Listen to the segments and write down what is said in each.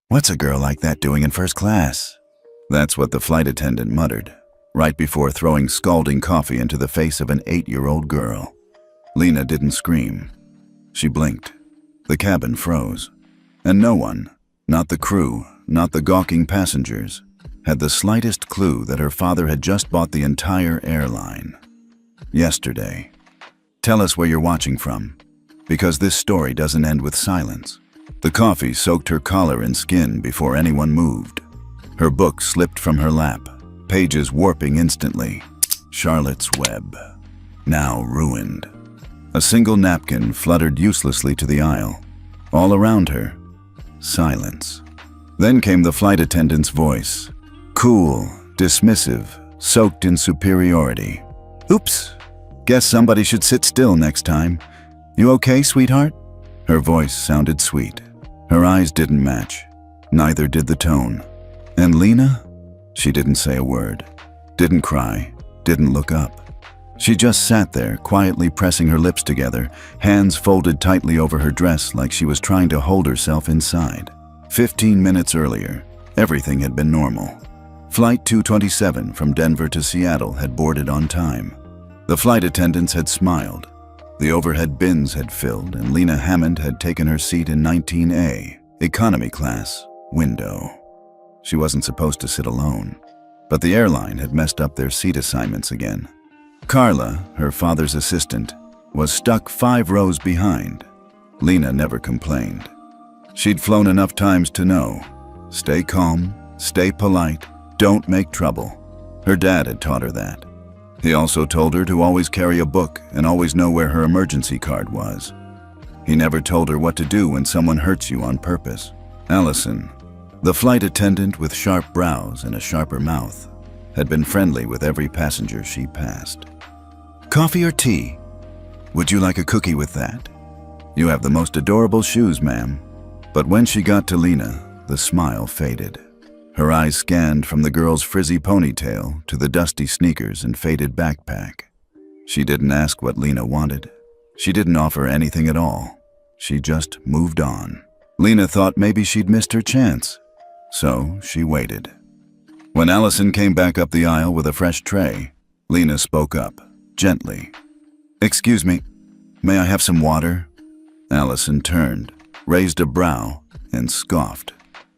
What's a girl like that doing in first class? That's what the flight attendant muttered, right before throwing scalding coffee into the face of an 8-year-old girl. Lena didn't scream. She blinked. The cabin froze. And no one, not the crew, not the gawking passengers, had the slightest clue that her father had just bought the entire airline. Yesterday. Tell us where you're watching from, because this story doesn't end with silence. The coffee soaked her collar and skin before anyone moved. Her book slipped from her lap, pages warping instantly. Charlotte's Web, now ruined. A single napkin fluttered uselessly to the aisle. All around her, silence. Then came the flight attendant's voice. Cool, dismissive, soaked in superiority. Oops, guess somebody should sit still next time. You okay, sweetheart? Her voice sounded sweet. Her eyes didn't match. Neither did the tone. And Lena? She didn't say a word. Didn't cry. Didn't look up. She just sat there, quietly pressing her lips together, hands folded tightly over her dress like she was trying to hold herself inside. 15 minutes earlier, everything had been normal. Flight 227 from Denver to Seattle had boarded on time. The flight attendants had smiled. The overhead bins had filled, and Lena Hammond had taken her seat in 19A, economy class, window. She wasn't supposed to sit alone, but the airline had messed up their seat assignments again. Carla, her father's assistant, was stuck 5 rows behind. Lena never complained. She'd flown enough times to know. Stay calm, stay polite, don't make trouble. Her dad had taught her that. He also told her to always carry a book and always know where her emergency card was. He never told her what to do when someone hurts you on purpose. Allison, the flight attendant with sharp brows and a sharper mouth, had been friendly with every passenger she passed. Coffee or tea? Would you like a cookie with that? You have the most adorable shoes, ma'am. But when she got to Lena, the smile faded. Her eyes scanned from the girl's frizzy ponytail to the dusty sneakers and faded backpack. She didn't ask what Lena wanted. She didn't offer anything at all. She just moved on. Lena thought maybe she'd missed her chance, so she waited. When Allison came back up the aisle with a fresh tray, Lena spoke up, gently. Excuse me, may I have some water? Allison turned, raised a brow, and scoffed.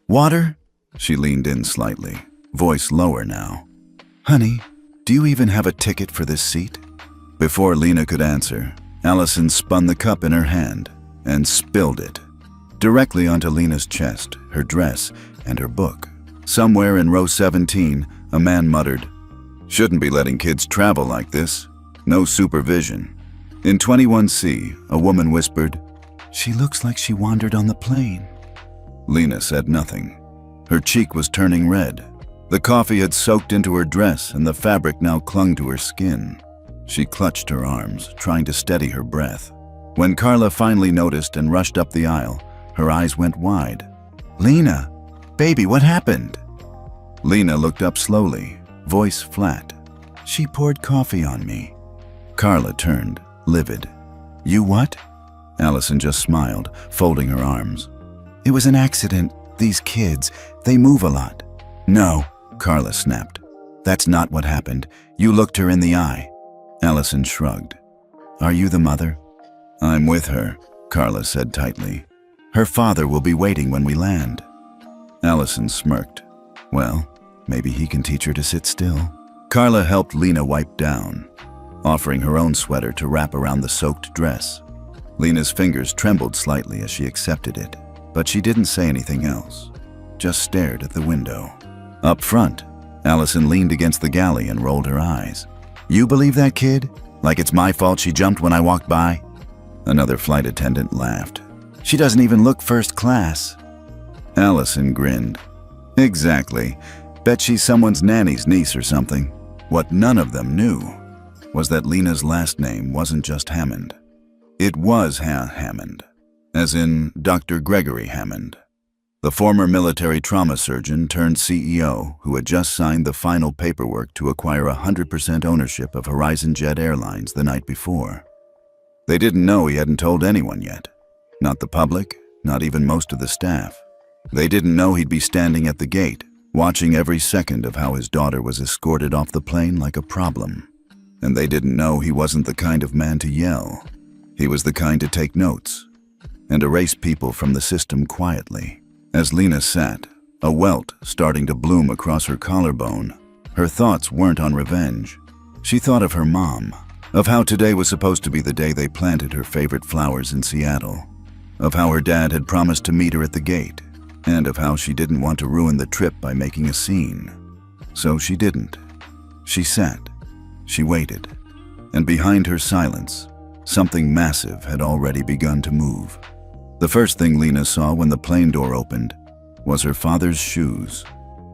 Water? She leaned in slightly, voice lower now. Honey, do you even have a ticket for this seat? Before Lena could answer, Allison spun the cup in her hand and spilled it directly onto Lena's chest, her dress, and her book. Somewhere in row 17, a man muttered, "Shouldn't be letting kids travel like this. No supervision." In 21C, a woman whispered, "She looks like she wandered on the plane." Lena said nothing. Her cheek was turning red. The coffee had soaked into her dress and the fabric now clung to her skin. She clutched her arms, trying to steady her breath. When Carla finally noticed and rushed up the aisle, her eyes went wide. Lena, baby, what happened? Lena looked up slowly, voice flat. She poured coffee on me. Carla turned, livid. You what? Allison just smiled, folding her arms. It was an accident. These kids, they move a lot. No, Carla snapped. That's not what happened. You looked her in the eye. Allison shrugged. Are you the mother? I'm with her, Carla said tightly. Her father will be waiting when we land. Allison smirked. Well, maybe he can teach her to sit still. Carla helped Lena wipe down, offering her own sweater to wrap around the soaked dress. Lena's fingers trembled slightly as she accepted it, but she didn't say anything else, just stared at the window. Up front, Allison leaned against the galley and rolled her eyes. You believe that kid? Like it's my fault she jumped when I walked by? Another flight attendant laughed. She doesn't even look first class. Allison grinned. Exactly. Bet she's someone's nanny's niece or something. What none of them knew was that Lena's last name wasn't just Hammond. It was Hammond, as in Dr. Gregory Hammond, the former military trauma surgeon turned CEO who had just signed the final paperwork to acquire 100% ownership of Horizon Jet Airlines the night before. They didn't know he hadn't told anyone yet. Not the public, not even most of the staff. They didn't know he'd be standing at the gate, watching every second of how his daughter was escorted off the plane like a problem. And they didn't know he wasn't the kind of man to yell. He was the kind to take notes and erase people from the system quietly. As Lena sat, a welt starting to bloom across her collarbone, her thoughts weren't on revenge. She thought of her mom, of how today was supposed to be the day they planted her favorite flowers in Seattle, of how her dad had promised to meet her at the gate, and of how she didn't want to ruin the trip by making a scene. So she didn't. She sat. She waited. And behind her silence, something massive had already begun to move. The first thing Lena saw when the plane door opened was her father's shoes.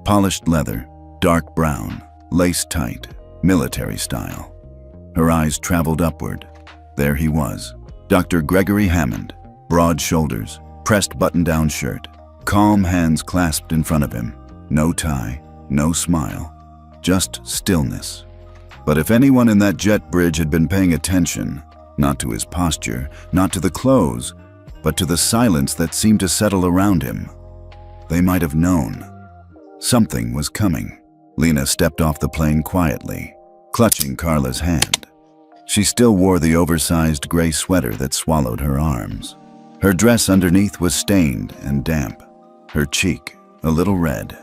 Polished leather, dark brown, lace tight, military style. Her eyes traveled upward. There he was, Dr. Gregory Hammond, broad shoulders, pressed button-down shirt, calm hands clasped in front of him. No tie, no smile, just stillness. But if anyone in that jet bridge had been paying attention, not to his posture, not to the clothes, but to the silence that seemed to settle around him, they might have known. Something was coming. Lena stepped off the plane quietly, clutching Carla's hand. She still wore the oversized gray sweater that swallowed her arms. Her dress underneath was stained and damp, her cheek a little red.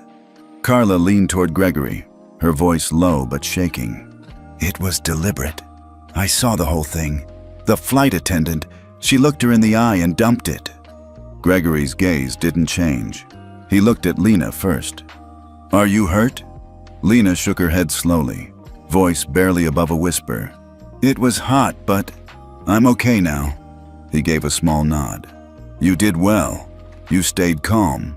Carla leaned toward Gregory, her voice low but shaking. "It was deliberate. I saw the whole thing. The flight attendant, she looked her in the eye and dumped it." Gregory's gaze didn't change. He looked at Lena first. "Are you hurt?" Lena shook her head slowly, voice barely above a whisper. "It was hot, but I'm okay now." He gave a small nod. "You did well. You stayed calm."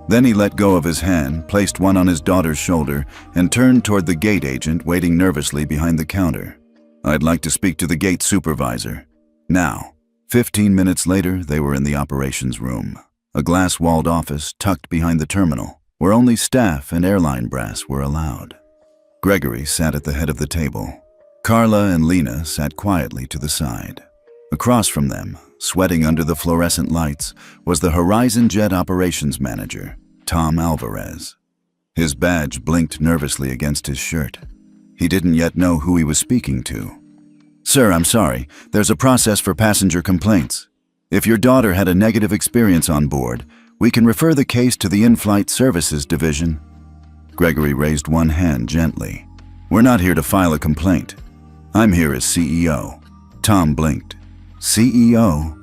Then he let go of his hand, placed one on his daughter's shoulder, and turned toward the gate agent waiting nervously behind the counter. "I'd like to speak to the gate supervisor. Now." 15 minutes later, they were in the operations room, a glass-walled office tucked behind the terminal, where only staff and airline brass were allowed. Gregory sat at the head of the table. Carla and Lena sat quietly to the side. Across from them, sweating under the fluorescent lights, was the Horizon Jet operations manager, Tom Alvarez. His badge blinked nervously against his shirt. He didn't yet know who he was speaking to. "Sir, I'm sorry. There's a process for passenger complaints. If your daughter had a negative experience on board, we can refer the case to the In-Flight Services Division." Gregory raised one hand gently. "We're not here to file a complaint. I'm here as CEO." Tom blinked. "CEO?"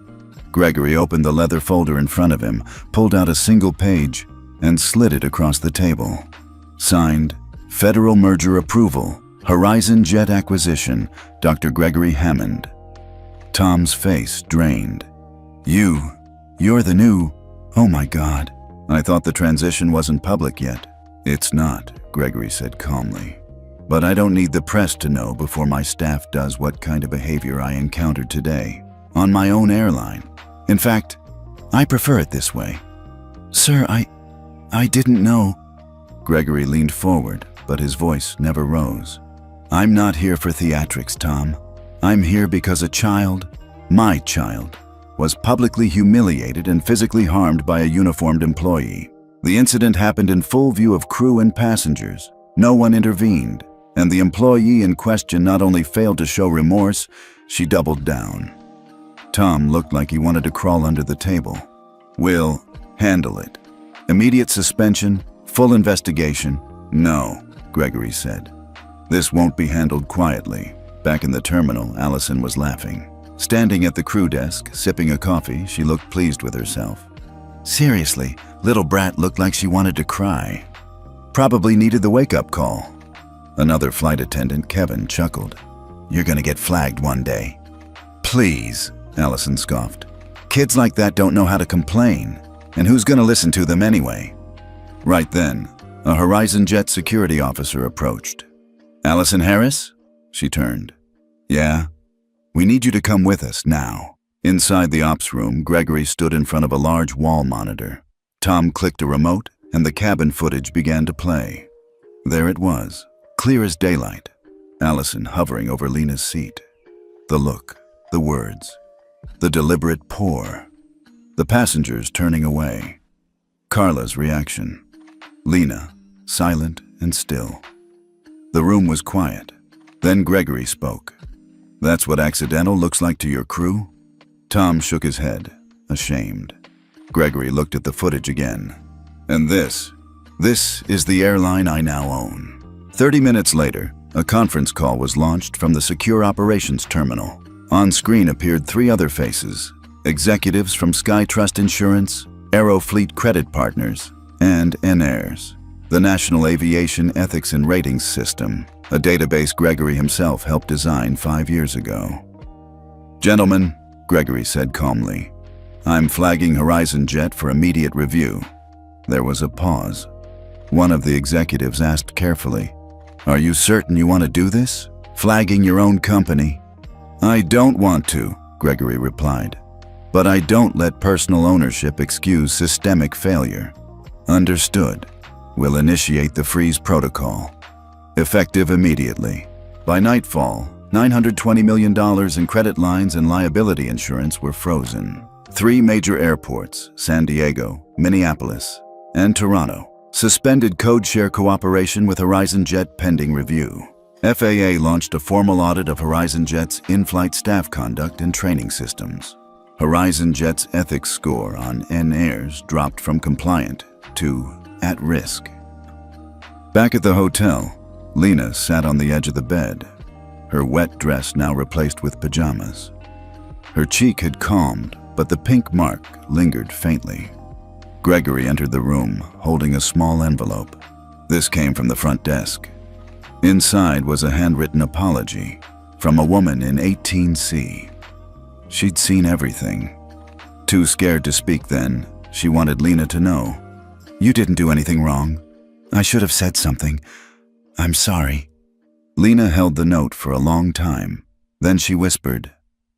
Gregory opened the leather folder in front of him, pulled out a single page, and slid it across the table. Signed, Federal Merger Approval, Horizon Jet Acquisition, Dr. Gregory Hammond. Tom's face drained. You're the new... Oh my God. I thought the transition wasn't public yet." "It's not," Gregory said calmly. "But I don't need the press to know before my staff does what kind of behavior I encountered today, on my own airline. In fact, I prefer it this way." "Sir, I didn't know." Gregory leaned forward, but his voice never rose. "I'm not here for theatrics, Tom. I'm here because a child, my child, was publicly humiliated and physically harmed by a uniformed employee. The incident happened in full view of crew and passengers. No one intervened, and the employee in question not only failed to show remorse, she doubled down." Tom looked like he wanted to crawl under the table. "We'll handle it. Immediate suspension, full investigation." "No," Gregory said. "This won't be handled quietly." Back in the terminal, Allison was laughing. Standing at the crew desk, sipping a coffee, she looked pleased with herself. "Seriously, little brat looked like she wanted to cry. Probably needed the wake-up call." Another flight attendant, Kevin, chuckled. "You're gonna get flagged one day." "Please," Allison scoffed. "Kids like that don't know how to complain. And who's gonna listen to them anyway?" Right then, a Horizon Jet security officer approached. "Allison Harris?" She turned. "Yeah? We need you to come with us now." Inside the ops room, Gregory stood in front of a large wall monitor. Tom clicked a remote, and the cabin footage began to play. There it was, clear as daylight. Allison hovering over Lena's seat. The look, the words, the deliberate pour. The passengers turning away. Carla's reaction. Lena, silent and still. The room was quiet. Then Gregory spoke. "That's what accidental looks like to your crew?" Tom shook his head, ashamed. Gregory looked at the footage again. "And this is the airline I now own." 30 minutes later, a conference call was launched from the Secure Operations Terminal. On screen appeared 3 other faces: executives from SkyTrust Insurance, Aerofleet Credit Partners, and NAIRS, the National Aviation Ethics and Ratings System, a database Gregory himself helped design 5 years ago. "Gentlemen," Gregory said calmly, "I'm flagging Horizon Jet for immediate review." There was a pause. One of the executives asked carefully, "Are you certain you want to do this? Flagging your own company?" "I don't want to," Gregory replied. "But I don't let personal ownership excuse systemic failure." "Understood. We'll initiate the freeze protocol. Effective immediately." By nightfall, $920 million in credit lines and liability insurance were frozen. 3 major airports, San Diego, Minneapolis, and Toronto, suspended code-share cooperation with Horizon Jet pending review. FAA launched a formal audit of Horizon Jet's in-flight staff conduct and training systems. Horizon Jet's ethics score on NAIRS dropped from compliant to at risk. Back at the hotel, Lena sat on the edge of the bed, her wet dress now replaced with pajamas. Her cheek had calmed, but the pink mark lingered faintly. Gregory entered the room, holding a small envelope. This came from the front desk. Inside was a handwritten apology from a woman in 18C. She'd seen everything. Too scared to speak then, she wanted Lena to know. "You didn't do anything wrong. I should have said something. I'm sorry." Lena held the note for a long time. Then she whispered,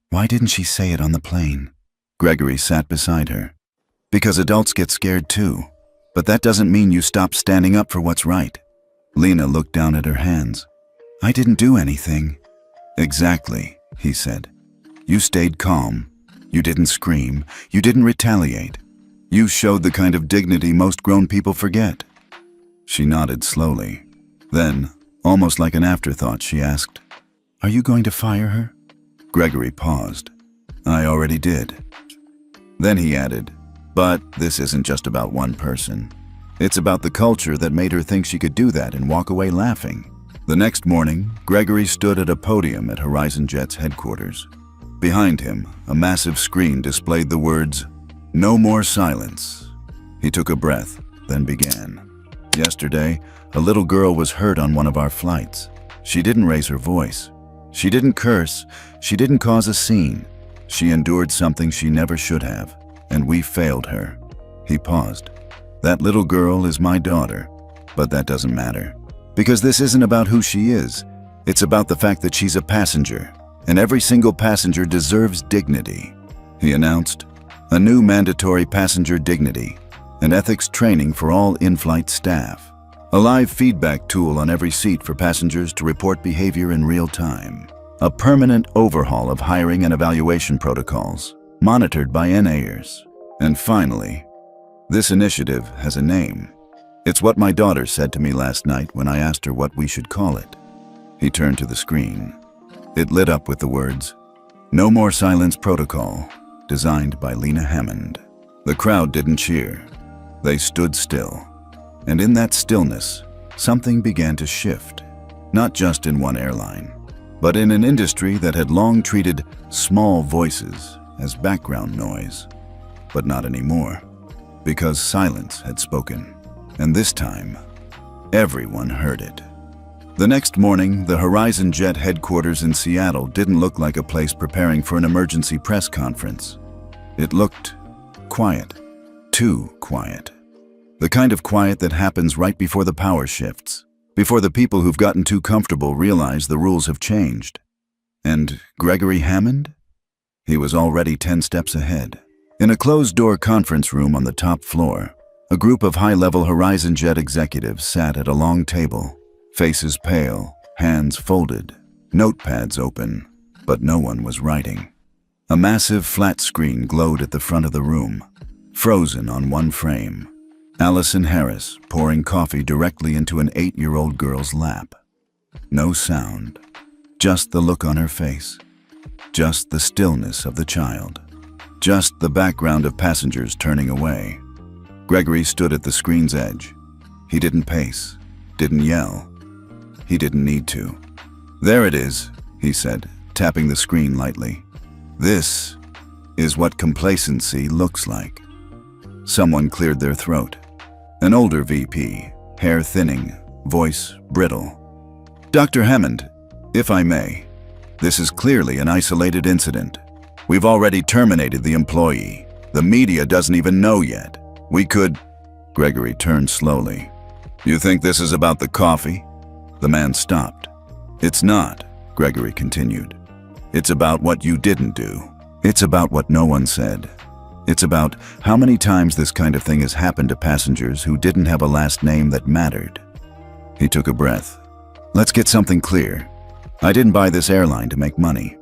"Why didn't she say it on the plane?" Gregory sat beside her. "Because adults get scared too. But that doesn't mean you stop standing up for what's right." Lena looked down at her hands. "I didn't do anything." "Exactly," he said. "You stayed calm. You didn't scream. You didn't retaliate. You showed the kind of dignity most grown people forget." She nodded slowly. Then, almost like an afterthought, she asked, "Are you going to fire her?" Gregory paused. "I already did." Then he added, "But this isn't just about one person. It's about the culture that made her think she could do that and walk away laughing." The next morning, Gregory stood at a podium at Horizon Jet's headquarters. Behind him, a massive screen displayed the words, "No more silence." He took a breath, then began. "Yesterday, a little girl was hurt on one of our flights. She didn't raise her voice. She didn't curse. She didn't cause a scene. She endured something she never should have, and we failed her." He paused. "That little girl is my daughter, but that doesn't matter. Because this isn't about who she is. It's about the fact that she's a passenger, and every single passenger deserves dignity." He announced, "A new mandatory passenger dignity and ethics training for all in-flight staff. A live feedback tool on every seat for passengers to report behavior in real time. A permanent overhaul of hiring and evaluation protocols, monitored by NAIRS. And finally, this initiative has a name. It's what my daughter said to me last night when I asked her what we should call it." He turned to the screen. It lit up with the words, "No More Silence Protocol, designed by Lena Hammond." The crowd didn't cheer. They stood still. And in that stillness, something began to shift. Not just in one airline, but in an industry that had long treated small voices as background noise. But not anymore, because silence had spoken. And this time, everyone heard it. The next morning, the Horizon Jet headquarters in Seattle didn't look like a place preparing for an emergency press conference. It looked quiet, too quiet. The kind of quiet that happens right before the power shifts, before the people who've gotten too comfortable realize the rules have changed. And Gregory Hammond? He was already 10 steps ahead. In a closed-door conference room on the top floor, a group of high-level Horizon Jet executives sat at a long table, faces pale, hands folded, notepads open, but no one was writing. A massive flat screen glowed at the front of the room, frozen on one frame. Allison Harris pouring coffee directly into an 8-year-old girl's lap. No sound, just the look on her face, just the stillness of the child, just the background of passengers turning away. Gregory stood at the screen's edge. He didn't pace, didn't yell. He didn't need to. "There it is," he said, tapping the screen lightly. "This is what complacency looks like." Someone cleared their throat. An older VP, hair thinning, voice brittle. "Dr. Hammond, if I may, this is clearly an isolated incident. We've already terminated the employee. The media doesn't even know yet. We could—" Gregory turned slowly. "You think this is about the coffee?" The man stopped. "It's not," Gregory continued. "It's about what you didn't do. It's about what no one said. It's about how many times this kind of thing has happened to passengers who didn't have a last name that mattered." He took a breath. "Let's get something clear. I didn't buy this airline to make money.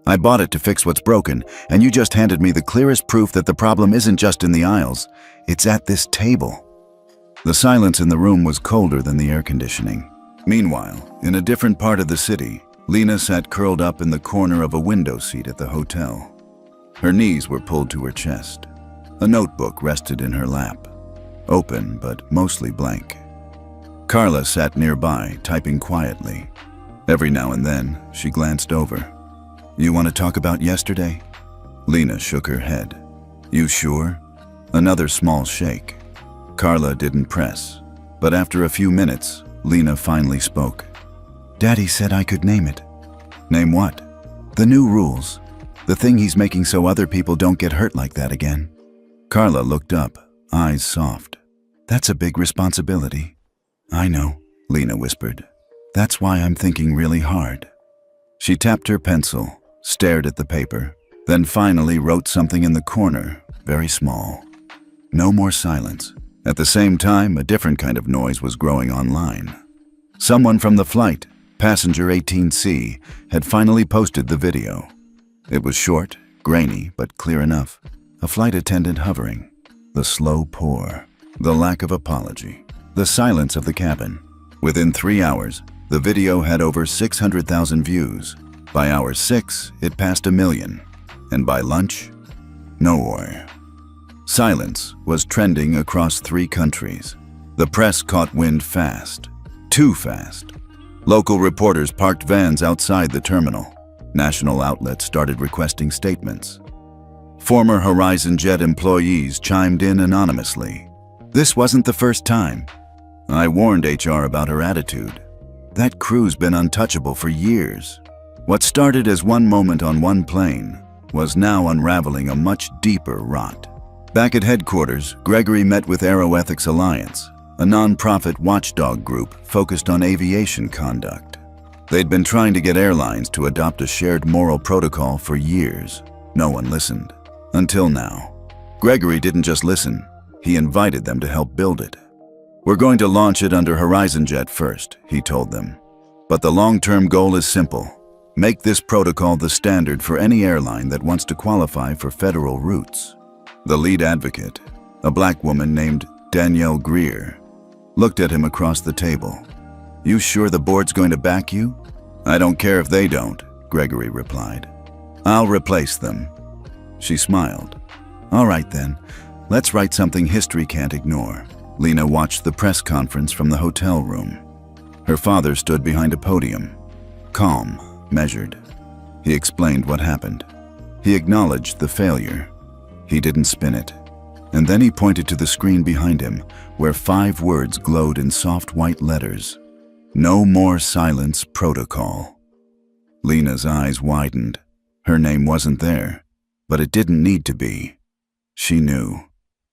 I bought it to fix what's broken, and you just handed me the clearest proof that the problem isn't just in the aisles. It's at this table." The silence in the room was colder than the air conditioning. Meanwhile, in a different part of the city, Lena sat curled up in the corner of a window seat at the hotel. Her knees were pulled to her chest. A notebook rested in her lap, open but mostly blank. Carla sat nearby, typing quietly. Every now and then, she glanced over. "You want to talk about yesterday?" Lena shook her head. "You sure?" Another small shake. Carla didn't press, but after a few minutes, Lena finally spoke. "Daddy said I could name it." "Name what?" "The new rules. The thing he's making so other people don't get hurt like that again." Carla looked up, eyes soft. "That's a big responsibility." "I know," Lena whispered. "That's why I'm thinking really hard." She tapped her pencil, stared at the paper, then finally wrote something in the corner, very small. No more silence. At the same time, a different kind of noise was growing online. Someone from the flight, passenger 18C, had finally posted the video. It was short, grainy, but clear enough. A flight attendant hovering. The slow pour. The lack of apology. The silence of the cabin. Within 3 hours, the video had over 600,000 views. By hour 6, it passed 1 million. And by lunch, no more. Silence was trending across 3 countries. The press caught wind fast. Too fast. Local reporters parked vans outside the terminal. National outlets started requesting statements. Former Horizon Jet employees chimed in anonymously. "This wasn't the first time. I warned HR about her attitude. That crew's been untouchable for years." What started as one moment on one plane was now unraveling a much deeper rot. Back at headquarters, Gregory met with Aeroethics Alliance, a non-profit watchdog group focused on aviation conduct. They'd been trying to get airlines to adopt a shared moral protocol for years. No one listened. Until now. Gregory didn't just listen, he invited them to help build it. "We're going to launch it under Horizon Jet first," he told them. "But the long-term goal is simple. Make this protocol the standard for any airline that wants to qualify for federal routes." The lead advocate, a black woman named Danielle Greer, looked at him across the table. "You sure the board's going to back you?" "I don't care if they don't," Gregory replied. "I'll replace them." She smiled. "All right then, let's write something history can't ignore." Lena watched the press conference from the hotel room. Her father stood behind a podium, calm, measured. He explained what happened. He acknowledged the failure. He didn't spin it. And then he pointed to the screen behind him, where 5 words glowed in soft white letters. "No more silence protocol." Lena's eyes widened. Her name wasn't there, but it didn't need to be. She knew.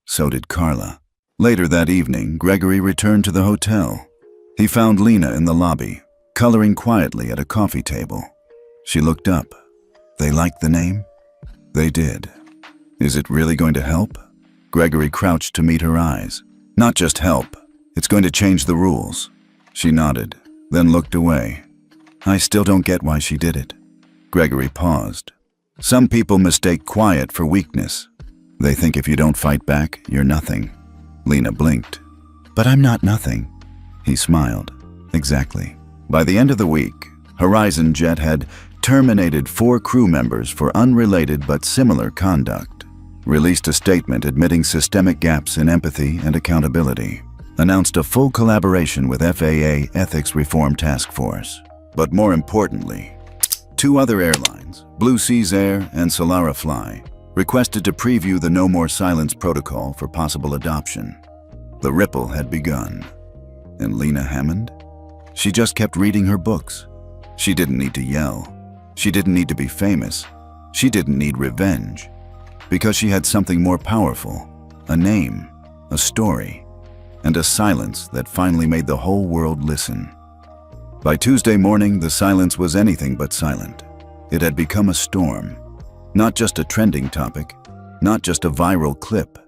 So did Carla. Later that evening, Gregory returned to the hotel. He found Lena in the lobby, coloring quietly at a coffee table. She looked up. "They liked the name?" They did. "Is it really going to help?" Gregory crouched to meet her eyes. "Not just help. It's going to change the rules." She nodded, then looked away. "I still don't get why she did it." Gregory paused. "Some people mistake quiet for weakness. They think if you don't fight back, you're nothing. Lena blinked. But I'm not nothing. He smiled. Exactly. By the end of the week, Horizon Jet had terminated 4 crew members for unrelated but similar conduct, released a statement admitting systemic gaps in empathy and accountability, announced a full collaboration with FAA Ethics Reform Task Force. But more importantly, 2 other airlines, Blue Seas Air and Solara Fly, requested to preview the No More Silence protocol for possible adoption. The ripple had begun. And Lena Hammond? She just kept reading her books. She didn't need to yell. She didn't need to be famous. She didn't need revenge. Because she had something more powerful, a name, a story, and a silence that finally made the whole world listen. By Tuesday morning, the silence was anything but silent. It had become a storm. Not just a trending topic, not just a viral clip.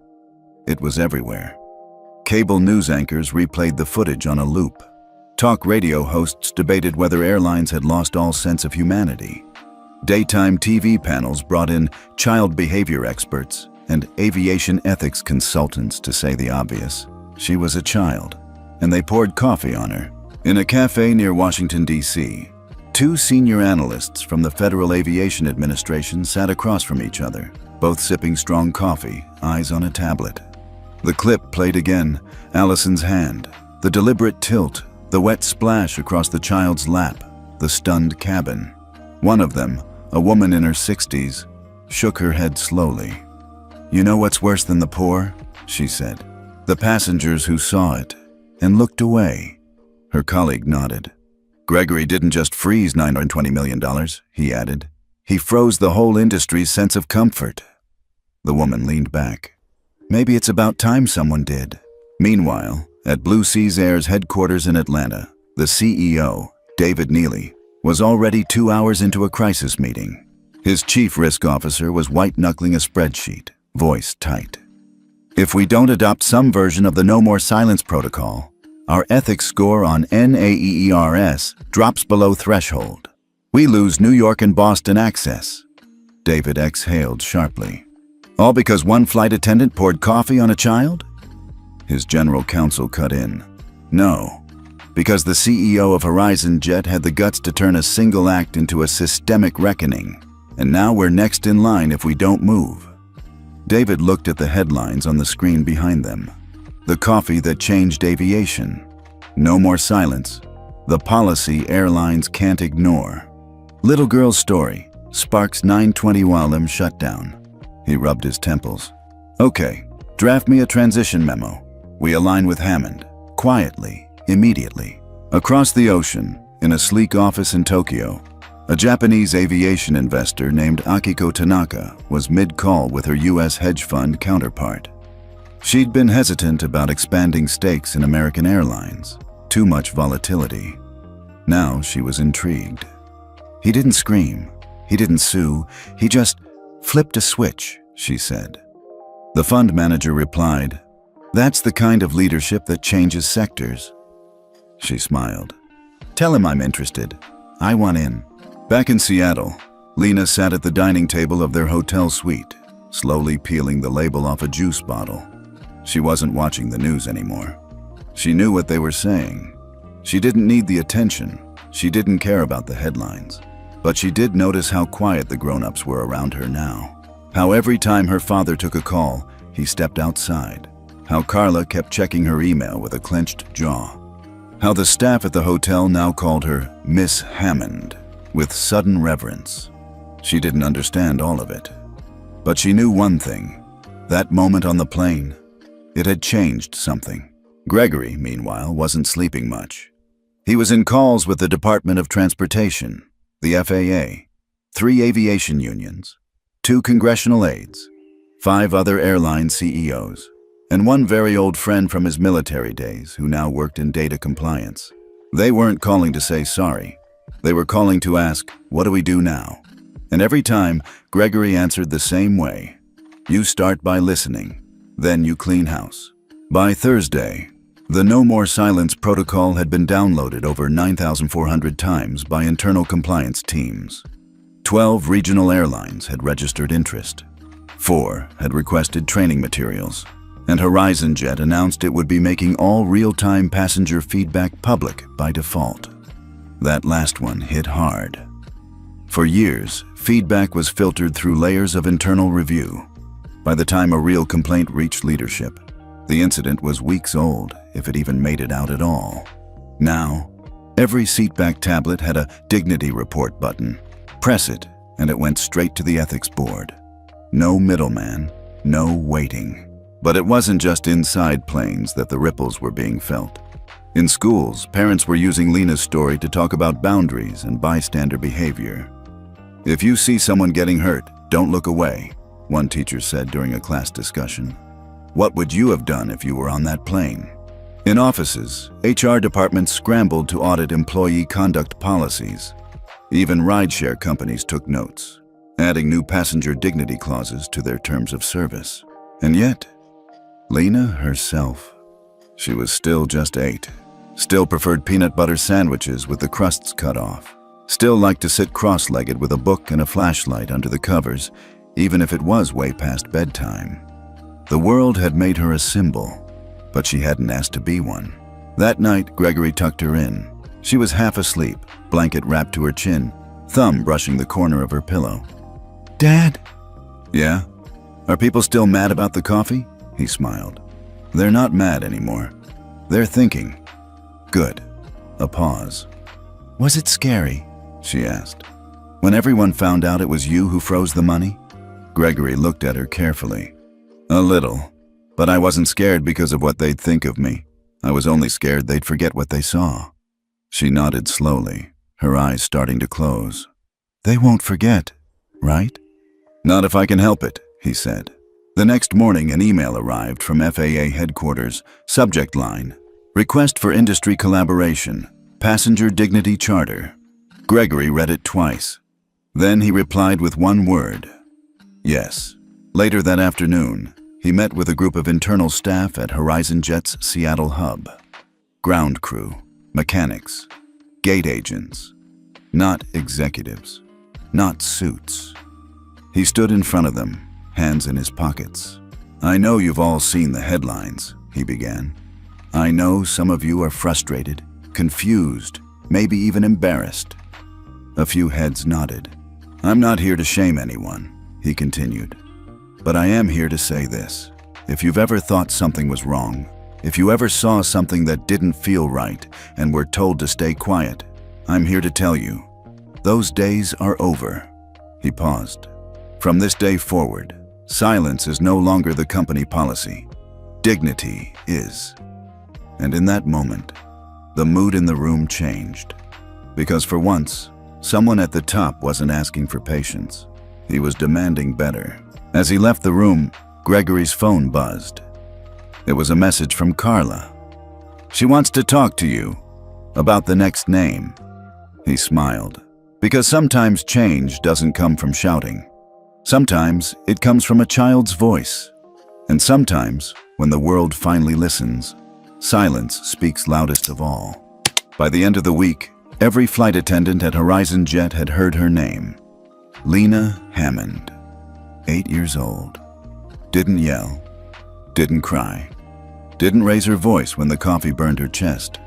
It was everywhere. Cable news anchors replayed the footage on a loop. Talk radio hosts debated whether airlines had lost all sense of humanity. Daytime TV panels brought in child behavior experts and aviation ethics consultants to say the obvious. She was a child, and they poured coffee on her. In a cafe near Washington, D.C., 2 senior analysts from the Federal Aviation Administration sat across from each other, both sipping strong coffee, eyes on a tablet. The clip played again, Allison's hand, the deliberate tilt, the wet splash across the child's lap, the stunned cabin. One of them, a woman in her 60s, shook her head slowly. "You know what's worse than the poor?" she said. "The passengers who saw it and looked away." Her colleague nodded. "Gregory didn't just freeze $920 million, he added. He froze the whole industry's sense of comfort." The woman leaned back. "Maybe it's about time someone did." Meanwhile, at Blue Seas Air's headquarters in Atlanta, the CEO, David Neely, was already 2 hours into a crisis meeting. His chief risk officer was white-knuckling a spreadsheet, voice tight. "If we don't adopt some version of the No More Silence protocol, our ethics score on NAEERS drops below threshold. We lose New York and Boston access." David exhaled sharply. "All because one flight attendant poured coffee on a child?" His general counsel cut in. "No, because the CEO of Horizon Jet had the guts to turn a single act into a systemic reckoning, and now we're next in line if we don't move." David looked at the headlines on the screen behind them. The coffee that changed aviation. No More Silence. The policy airlines can't ignore. Little girl's story. Sparks 920 Walem shut down. He rubbed his temples. "Okay, draft me a transition memo. We align with Hammond. Quietly, immediately." Across the ocean, in a sleek office in Tokyo, a Japanese aviation investor named Akiko Tanaka was mid-call with her U.S. hedge fund counterpart. She'd been hesitant about expanding stakes in American Airlines. Too much volatility. Now she was intrigued. "He didn't scream. He didn't sue. He just flipped a switch," she said. The fund manager replied, "That's the kind of leadership that changes sectors." She smiled. "Tell him I'm interested. I want in." Back in Seattle, Lena sat at the dining table of their hotel suite, slowly peeling the label off a juice bottle. She wasn't watching the news anymore. She knew what they were saying. She didn't need the attention. She didn't care about the headlines. But she did notice how quiet the grown-ups were around her now. How every time her father took a call, he stepped outside. How Carla kept checking her email with a clenched jaw. How the staff at the hotel now called her Miss Hammond, with sudden reverence. She didn't understand all of it. But she knew one thing. That moment on the plane, it had changed something. Gregory, meanwhile, wasn't sleeping much. He was in calls with the Department of Transportation, the FAA, 3 aviation unions, 2 congressional aides, 5 other airline CEOs, and 1 very old friend from his military days who now worked in data compliance. They weren't calling to say sorry. They were calling to ask, "What do we do now?" And every time, Gregory answered the same way. "You start by listening, then you clean house." By Thursday, the No More Silence protocol had been downloaded over 9,400 times by internal compliance teams. 12 regional airlines had registered interest. 4 had requested training materials. and HorizonJet announced it would be making all real-time passenger feedback public by default. That last one hit hard. For years, feedback was filtered through layers of internal review. By the time a real complaint reached leadership, the incident was weeks old, if it even made it out at all. Now, every seatback tablet had a dignity report button. Press it, and it went straight to the ethics board. No middleman, no waiting. But it wasn't just inside planes that the ripples were being felt. In schools, parents were using Lena's story to talk about boundaries and bystander behavior. "If you see someone getting hurt, don't look away," one teacher said during a class discussion. "What would you have done if you were on that plane?" In offices, HR departments scrambled to audit employee conduct policies. Even rideshare companies took notes, adding new passenger dignity clauses to their terms of service. And yet, Lena herself, she was still just 8, still preferred peanut butter sandwiches with the crusts cut off, still liked to sit cross-legged with a book and a flashlight under the covers, even if it was way past bedtime. The world had made her a symbol, but she hadn't asked to be one. That night, Gregory tucked her in. She was half asleep, blanket wrapped to her chin, thumb brushing the corner of her pillow. "Dad?" "Yeah? Are people still mad about the coffee?" He smiled. "They're not mad anymore. They're thinking." "Good." A pause. "Was it scary?" she asked. "When everyone found out it was you who froze the money?" Gregory looked at her carefully. "A little. But I wasn't scared because of what they'd think of me. I was only scared they'd forget what they saw." She nodded slowly, her eyes starting to close. "They won't forget, right?" "Not if I can help it," he said. The next morning, an email arrived from FAA headquarters. Subject line: "Request for industry collaboration. Passenger Dignity Charter." Gregory read it twice. Then he replied with one word: "Yes." Later that afternoon, he met with a group of internal staff at HorizonJet's Seattle hub. Ground crew, mechanics, gate agents. Not executives. Not suits. He stood in front of them, hands in his pockets. "I know you've all seen the headlines," he began. "I know some of you are frustrated, confused, maybe even embarrassed." A few heads nodded. "I'm not here to shame anyone," he continued. "But I am here to say this. If you've ever thought something was wrong, if you ever saw something that didn't feel right and were told to stay quiet, I'm here to tell you, those days are over." He paused. "From this day forward, silence is no longer the company policy. Dignity is." And in that moment, the mood in the room changed. Because for once, someone at the top wasn't asking for patience. He was demanding better. As he left the room, Gregory's phone buzzed. It was a message from Carla. "She wants to talk to you about the next name." He smiled. Because sometimes change doesn't come from shouting. Sometimes it comes from a child's voice. And sometimes, when the world finally listens, silence speaks loudest of all. By the end of the week, every flight attendant at HorizonJet had heard her name. Lena Hammond. 8 years old. Didn't yell. Didn't cry. Didn't raise her voice when the coffee burned her chest.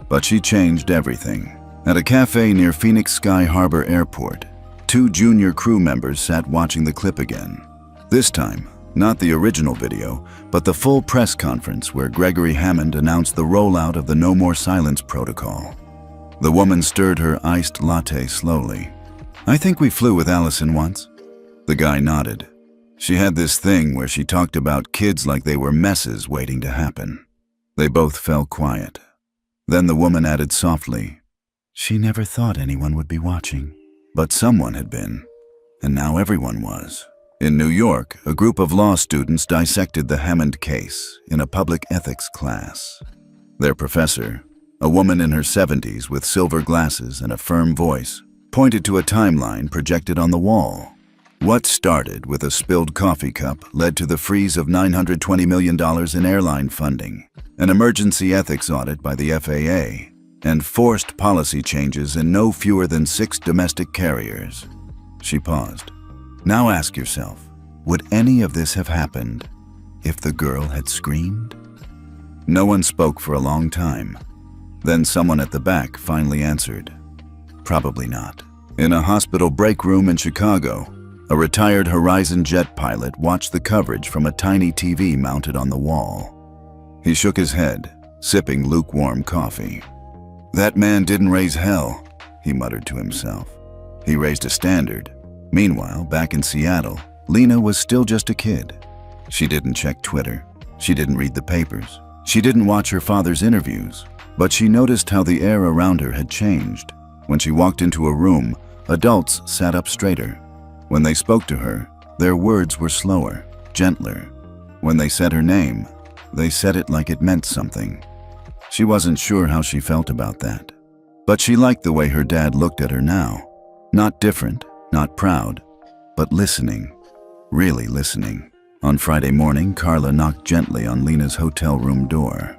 But she changed everything. At a cafe near Phoenix Sky Harbor Airport, 2 junior crew members sat watching the clip again. This time, not the original video, but the full press conference where Gregory Hammond announced the rollout of the No More Silence protocol. The woman stirred her iced latte slowly. "I think we flew with Allison once." The guy nodded. She had this thing where she talked about kids like they were messes waiting to happen. They both fell quiet. Then the woman added softly, "She never thought anyone would be watching." But someone had been, and now everyone was. In New York, a group of law students dissected the Hammond case in a public ethics class. Their professor, a woman in her 70s with silver glasses and a firm voice, pointed to a timeline projected on the wall. What started with a spilled coffee cup led to the freeze of $920 million in airline funding, an emergency ethics audit by the FAA, and forced policy changes in no fewer than 6 domestic carriers. She paused. "Now ask yourself, would any of this have happened If the girl had screamed? No one spoke for a long time. Then someone at the back finally answered. Probably not. In a hospital break room in Chicago, a retired Horizon jet pilot watched the coverage from a tiny TV mounted on the wall. He shook his head, sipping lukewarm coffee. That man didn't raise hell, he muttered to himself. He raised a standard. Meanwhile, back in Seattle, Lena was still just a kid. She didn't check Twitter. She didn't read the papers. She didn't watch her father's interviews. But she noticed how the air around her had changed. When she walked into a room, adults sat up straighter. When they spoke to her, their words were slower, gentler. When they said her name, they said it like it meant something. She wasn't sure how she felt about that. But she liked the way her dad looked at her now. Not different, not proud, but listening. Really listening. On Friday morning, Carla knocked gently on Lena's hotel room door.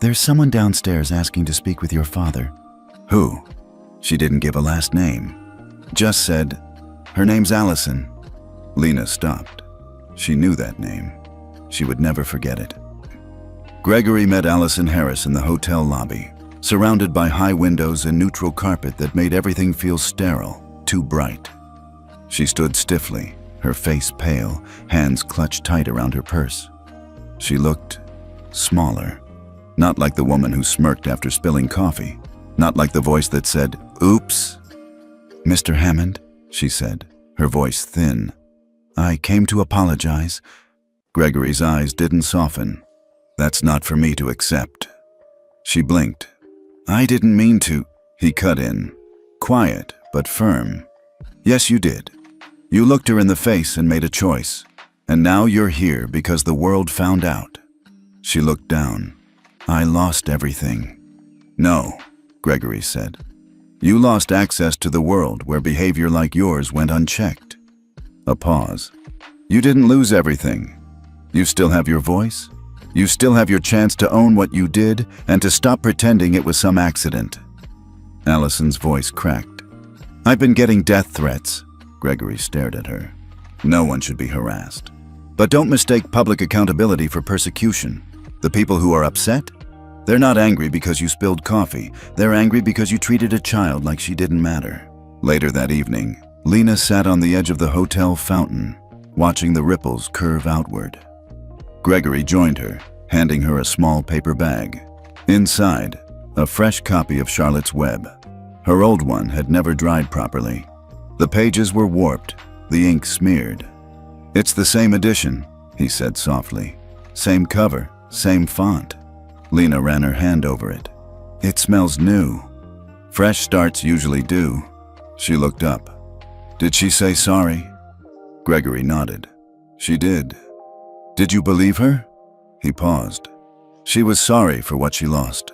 "There's someone downstairs asking to speak with your father." "Who?" She didn't give a last name. Just said, "Her name's Allison." Lena stopped. She knew that name. She would never forget it. Gregory met Allison Harris in the hotel lobby, surrounded by high windows and neutral carpet that made everything feel sterile, too bright. She stood stiffly, her face pale, hands clutched tight around her purse. She looked smaller. Not like the woman who smirked after spilling coffee. Not like the voice that said, "Oops." "Mr. Hammond," she said, her voice thin. "I came to apologize." Gregory's eyes didn't soften. "That's not for me to accept." She blinked. "I didn't mean to," he cut in. Quiet, but firm. "Yes, you did. You looked her in the face and made a choice. And now you're here because the world found out." She looked down. "I lost everything." "No," Gregory said. "You lost access to the world where behavior like yours went unchecked." A pause. "You didn't lose everything. You still have your voice. You still have your chance to own what you did and to stop pretending it was some accident." Allison's voice cracked. "I've been getting death threats." Gregory stared at her. "No one should be harassed. But don't mistake public accountability for persecution. The people who are upset? They're not angry because you spilled coffee. They're angry because you treated a child like she didn't matter." Later that evening, Lena sat on the edge of the hotel fountain, watching the ripples curve outward. Gregory joined her, handing her a small paper bag. Inside, a fresh copy of Charlotte's Web. Her old one had never dried properly. The pages were warped, the ink smeared. "It's the same edition," he said softly. "Same cover, same font." Lena ran her hand over it. "It smells new." Fresh starts usually do. She looked up. "Did she say sorry?" Gregory nodded. "She did." "Did you believe her?" He paused. "She was sorry for what she lost.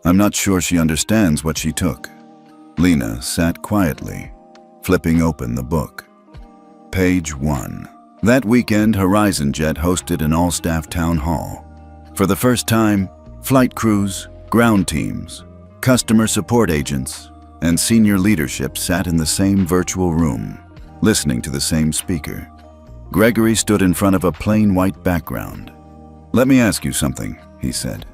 I'm not sure she understands what she took." Lena sat quietly, flipping open the book. Page 1. That weekend, Horizon Jet hosted an all-staff town hall. For the first time, flight crews, ground teams, customer support agents, and senior leadership sat in the same virtual room, listening to the same speaker. Gregory stood in front of a plain white background. "Let me ask you something," he said.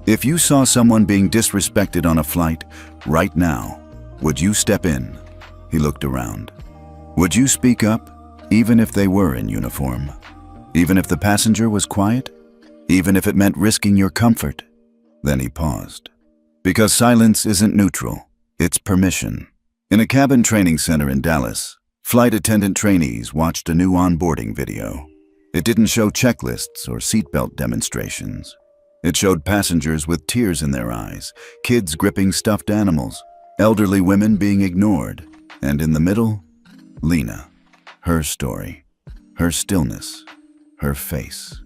"If you saw someone being disrespected on a flight right now, would you step in?" He looked around. "Would you speak up, even if they were in uniform? Even if the passenger was quiet? Even if it meant risking your comfort?" Then he paused. Because silence isn't neutral, it's permission. In a cabin training center in Dallas, flight attendant trainees watched a new onboarding video. It didn't show checklists or seatbelt demonstrations. It showed passengers with tears in their eyes, kids gripping stuffed animals, elderly women being ignored, and in the middle, Lena. Her story, her stillness, her face.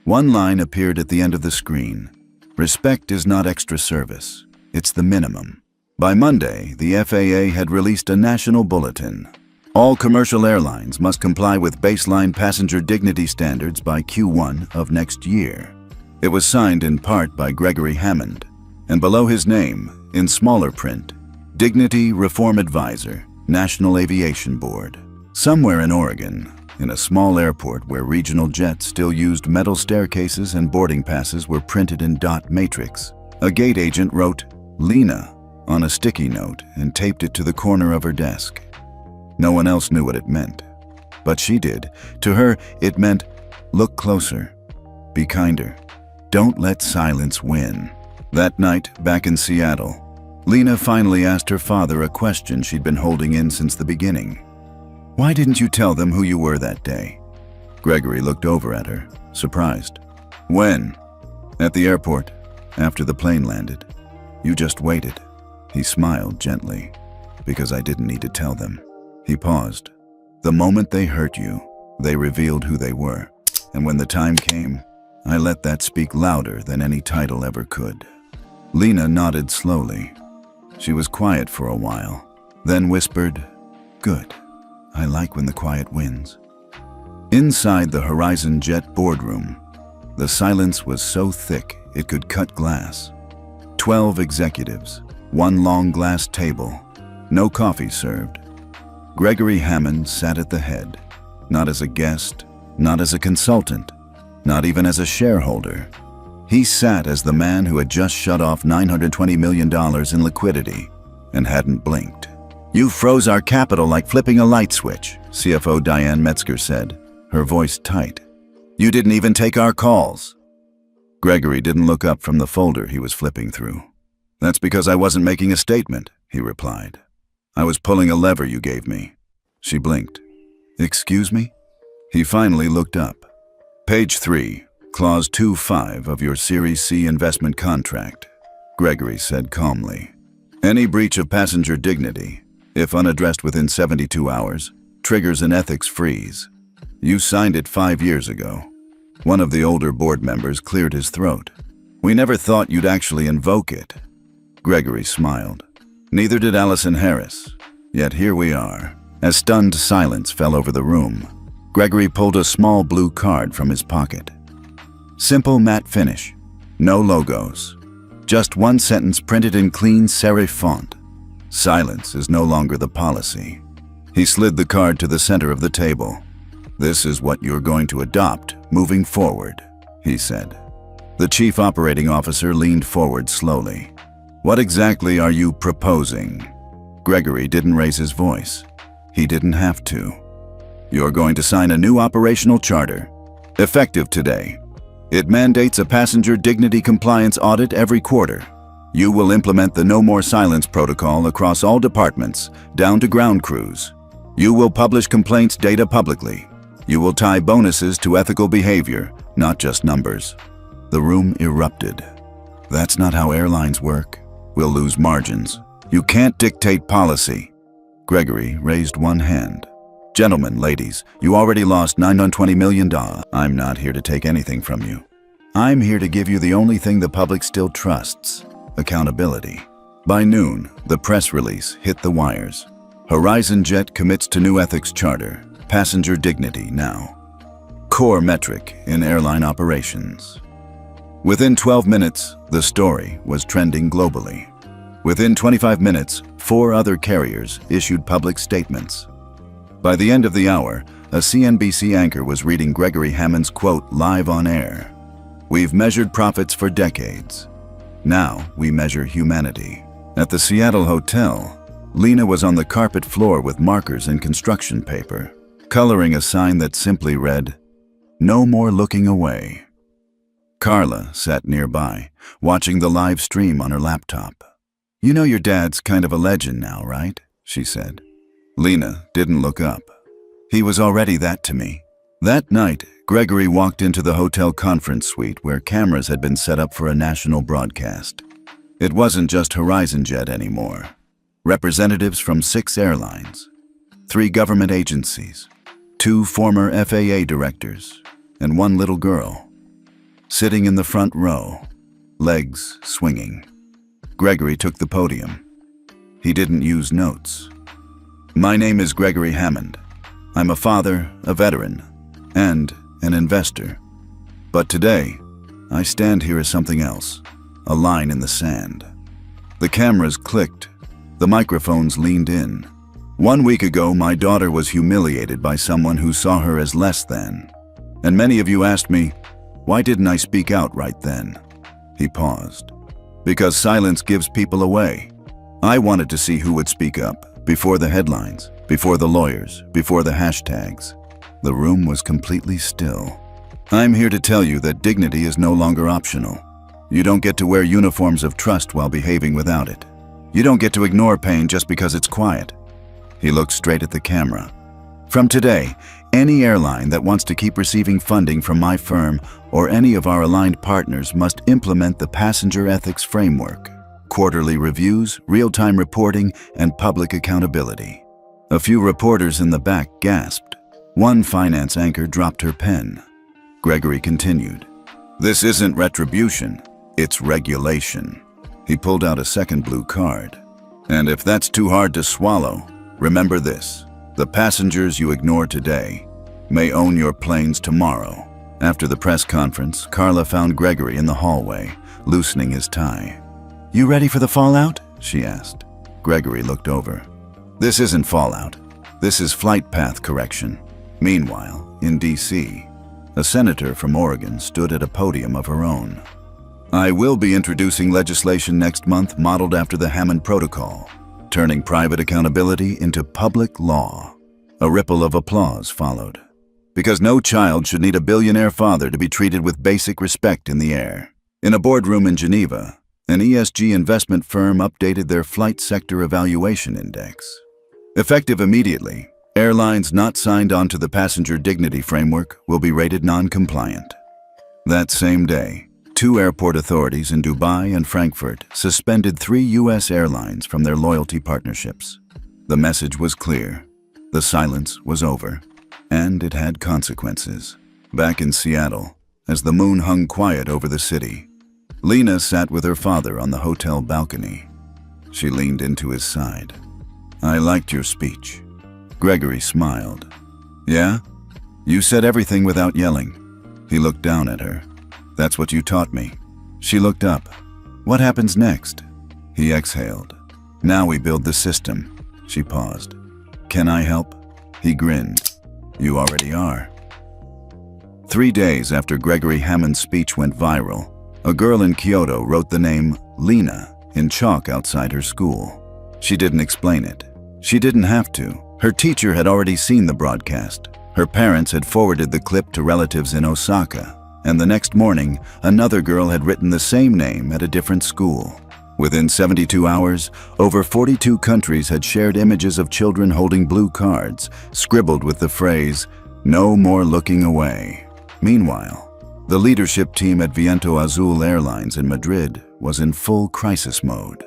One line appeared at the end of the screen. "Respect is not extra service. It's the minimum." By Monday, the FAA had released a national bulletin. All commercial airlines must comply with baseline passenger dignity standards by Q1 of next year. It was signed in part by Gregory Hammond, and below his name, in smaller print, Dignity Reform Advisor, National Aviation Board. Somewhere in Oregon, in a small airport where regional jets still used metal staircases and boarding passes were printed in dot matrix. A gate agent wrote "Lena" on a sticky note and taped it to the corner of her desk. No one else knew what it meant, but she did. To her, it meant, look closer, be kinder, don't let silence win. That night, back in Seattle, Lena finally asked her father a question she'd been holding in since the beginning. "Why didn't you tell them who you were that day?" Gregory looked over at her, surprised. "When?" "At the airport, after the plane landed. You just waited." He smiled gently. "Because I didn't need to tell them." He paused. "The moment they hurt you, they revealed who they were. And when the time came, I let that speak louder than any title ever could." Lena nodded slowly. She was quiet for a while, then whispered, "Good. I like when the quiet wins." Inside the Horizon Jet boardroom, the silence was so thick it could cut glass. 12 executives, one long glass table, no coffee served. Gregory Hammond sat at the head, not as a guest, not as a consultant, not even as a shareholder. He sat as the man who had just shut off $920 million in liquidity and hadn't blinked. "You froze our capital like flipping a light switch," CFO Diane Metzger said, her voice tight. "You didn't even take our calls." Gregory didn't look up from the folder he was flipping through. "That's because I wasn't making a statement," he replied. "I was pulling a lever you gave me." She blinked. "Excuse me?" He finally looked up. "Page 3. Clause 2.5 of your Series C investment contract," Gregory said calmly. "Any breach of passenger dignity, if unaddressed within 72 hours, triggers an ethics freeze. You signed it 5 years ago." One of the older board members cleared his throat. "We never thought you'd actually invoke it." Gregory smiled. Neither did Allison Harris. Yet here we are. As stunned silence fell over the room, Gregory pulled a small blue card from his pocket. Simple matte finish, no logos, just one sentence printed in clean serif font. Silence is no longer the policy. He slid the card to the center of the table. "This is what you're going to adopt moving forward," he said. The chief operating officer leaned forward slowly. "What exactly are you proposing?" Gregory didn't raise his voice. He didn't have to. "You're going to sign a new operational charter, effective today. It mandates a passenger dignity compliance audit every quarter. You will implement the No More Silence protocol across all departments, down to ground crews. You will publish complaints data publicly. You will tie bonuses to ethical behavior, not just numbers." The room erupted. "That's not how airlines work. We'll lose margins. You can't dictate policy." Gregory raised one hand. "Gentlemen, ladies, you already lost $920 million. I'm not here to take anything from you. I'm here to give you the only thing the public still trusts: accountability." By noon, the press release hit the wires. Horizon Jet commits to new ethics charter, passenger dignity now. Core metric in airline operations. Within 12 minutes, the story was trending globally. Within 25 minutes, 4 other carriers issued public statements. By the end of the hour, a CNBC anchor was reading Gregory Hammond's quote live on air. "We've measured profits for decades. Now we measure humanity." At the Seattle hotel, Lena was on the carpet floor with markers and construction paper, coloring a sign that simply read, "No more looking away." Carla sat nearby, watching the live stream on her laptop. "You know your dad's kind of a legend now, right?" she said. Lena didn't look up. "He was already that to me." That night, Gregory walked into the hotel conference suite where cameras had been set up for a national broadcast. It wasn't just Horizon Jet anymore. Representatives from 6 airlines, 3 government agencies, 2 former FAA directors, and 1 little girl. Sitting in the front row, legs swinging. Gregory took the podium. He didn't use notes. "My name is Gregory Hammond. I'm a father, a veteran, and an investor. But today, I stand here as something else, a line in the sand." The cameras clicked. The microphones leaned in. 1 week ago, my daughter was humiliated by someone who saw her as less than. And many of you asked me, why didn't I speak out right then? He paused. Because silence gives people away. I wanted to see who would speak up, before the headlines, before the lawyers, before the hashtags. The room was completely still. I'm here to tell you that dignity is no longer optional. You don't get to wear uniforms of trust while behaving without it. You don't get to ignore pain just because it's quiet. He looked straight at the camera. From today, any airline that wants to keep receiving funding from my firm or any of our aligned partners must implement the passenger ethics framework, quarterly reviews, real-time reporting, and public accountability. A few reporters in the back gasped. One finance anchor dropped her pen. Gregory continued. This isn't retribution, it's regulation. He pulled out a second blue card. And if that's too hard to swallow, remember this. The passengers you ignore today may own your planes tomorrow. After the press conference, Carla found Gregory in the hallway, loosening his tie. You ready for the fallout? She asked. Gregory looked over. This isn't fallout. This is flight path correction. Meanwhile, in D.C., a senator from Oregon stood at a podium of her own. I will be introducing legislation next month modeled after the Hammond Protocol, turning private accountability into public law. A ripple of applause followed. Because no child should need a billionaire father to be treated with basic respect in the air. In a boardroom in Geneva, an ESG investment firm updated their Flight Sector Evaluation Index. Effective immediately, airlines not signed onto the Passenger Dignity Framework will be rated non-compliant. That same day, 2 airport authorities in Dubai and Frankfurt suspended 3 U.S. airlines from their loyalty partnerships. The message was clear. The silence was over, and it had consequences. Back in Seattle, as the moon hung quiet over the city, Lena sat with her father on the hotel balcony. She leaned into his side. I liked your speech. Gregory smiled. Yeah? You said everything without yelling. He looked down at her. That's what you taught me. She looked up. What happens next? He exhaled. Now we build the system. She paused. Can I help? He grinned. You already are. 3 days after Gregory Hammond's speech went viral, a girl in Kyoto wrote the name Lena in chalk outside her school. She didn't explain it. She didn't have to. Her teacher had already seen the broadcast. Her parents had forwarded the clip to relatives in Osaka, and the next morning, another girl had written the same name at a different school. Within 72 hours, over 42 countries had shared images of children holding blue cards, scribbled with the phrase, "No more looking away." Meanwhile, the leadership team at Viento Azul Airlines in Madrid was in full crisis mode.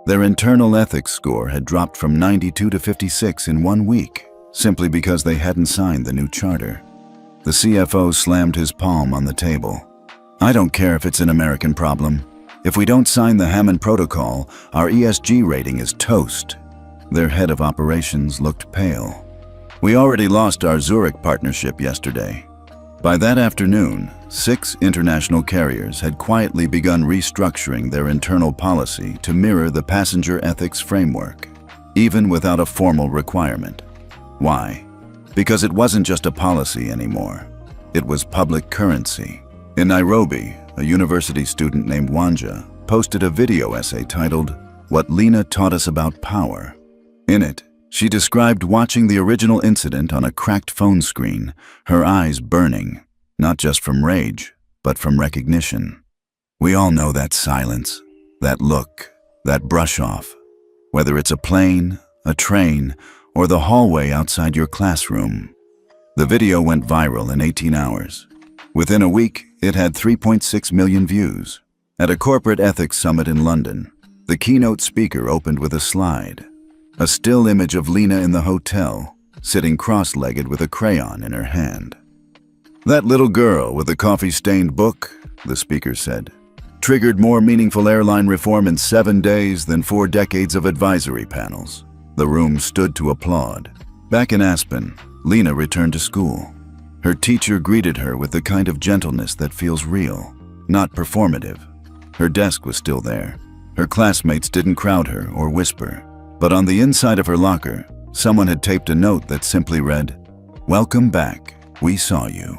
Their internal ethics score had dropped from 92 to 56 in 1 week, simply because they hadn't signed the new charter. The CFO slammed his palm on the table. I don't care if it's an American problem. If we don't sign the Hammond Protocol, our ESG rating is toast. Their head of operations looked pale. We already lost our Zurich partnership yesterday. By that afternoon, 6 international carriers had quietly begun restructuring their internal policy to mirror the passenger ethics framework, even without a formal requirement. Why? Because it wasn't just a policy anymore. It was public currency. In Nairobi, a university student named Wanja posted a video essay titled, What Lena Taught Us About Power. In it, she described watching the original incident on a cracked phone screen, her eyes burning, not just from rage, but from recognition. We all know that silence, that look, that brush off, whether it's a plane, a train, or the hallway outside your classroom. The video went viral in 18 hours. Within a week, it had 3.6 million views. At a corporate ethics summit in London, the keynote speaker opened with a slide. A still image of Lena in the hotel, sitting cross-legged with a crayon in her hand. That little girl with the coffee-stained book, the speaker said, triggered more meaningful airline reform in 7 days than 4 decades of advisory panels. The room stood to applaud. Back in Aspen, Lena returned to school. Her teacher greeted her with the kind of gentleness that feels real, not performative. Her desk was still there. Her classmates didn't crowd her or whisper. But on the inside of her locker, Someone had taped a note that simply read, "Welcome back, we saw you."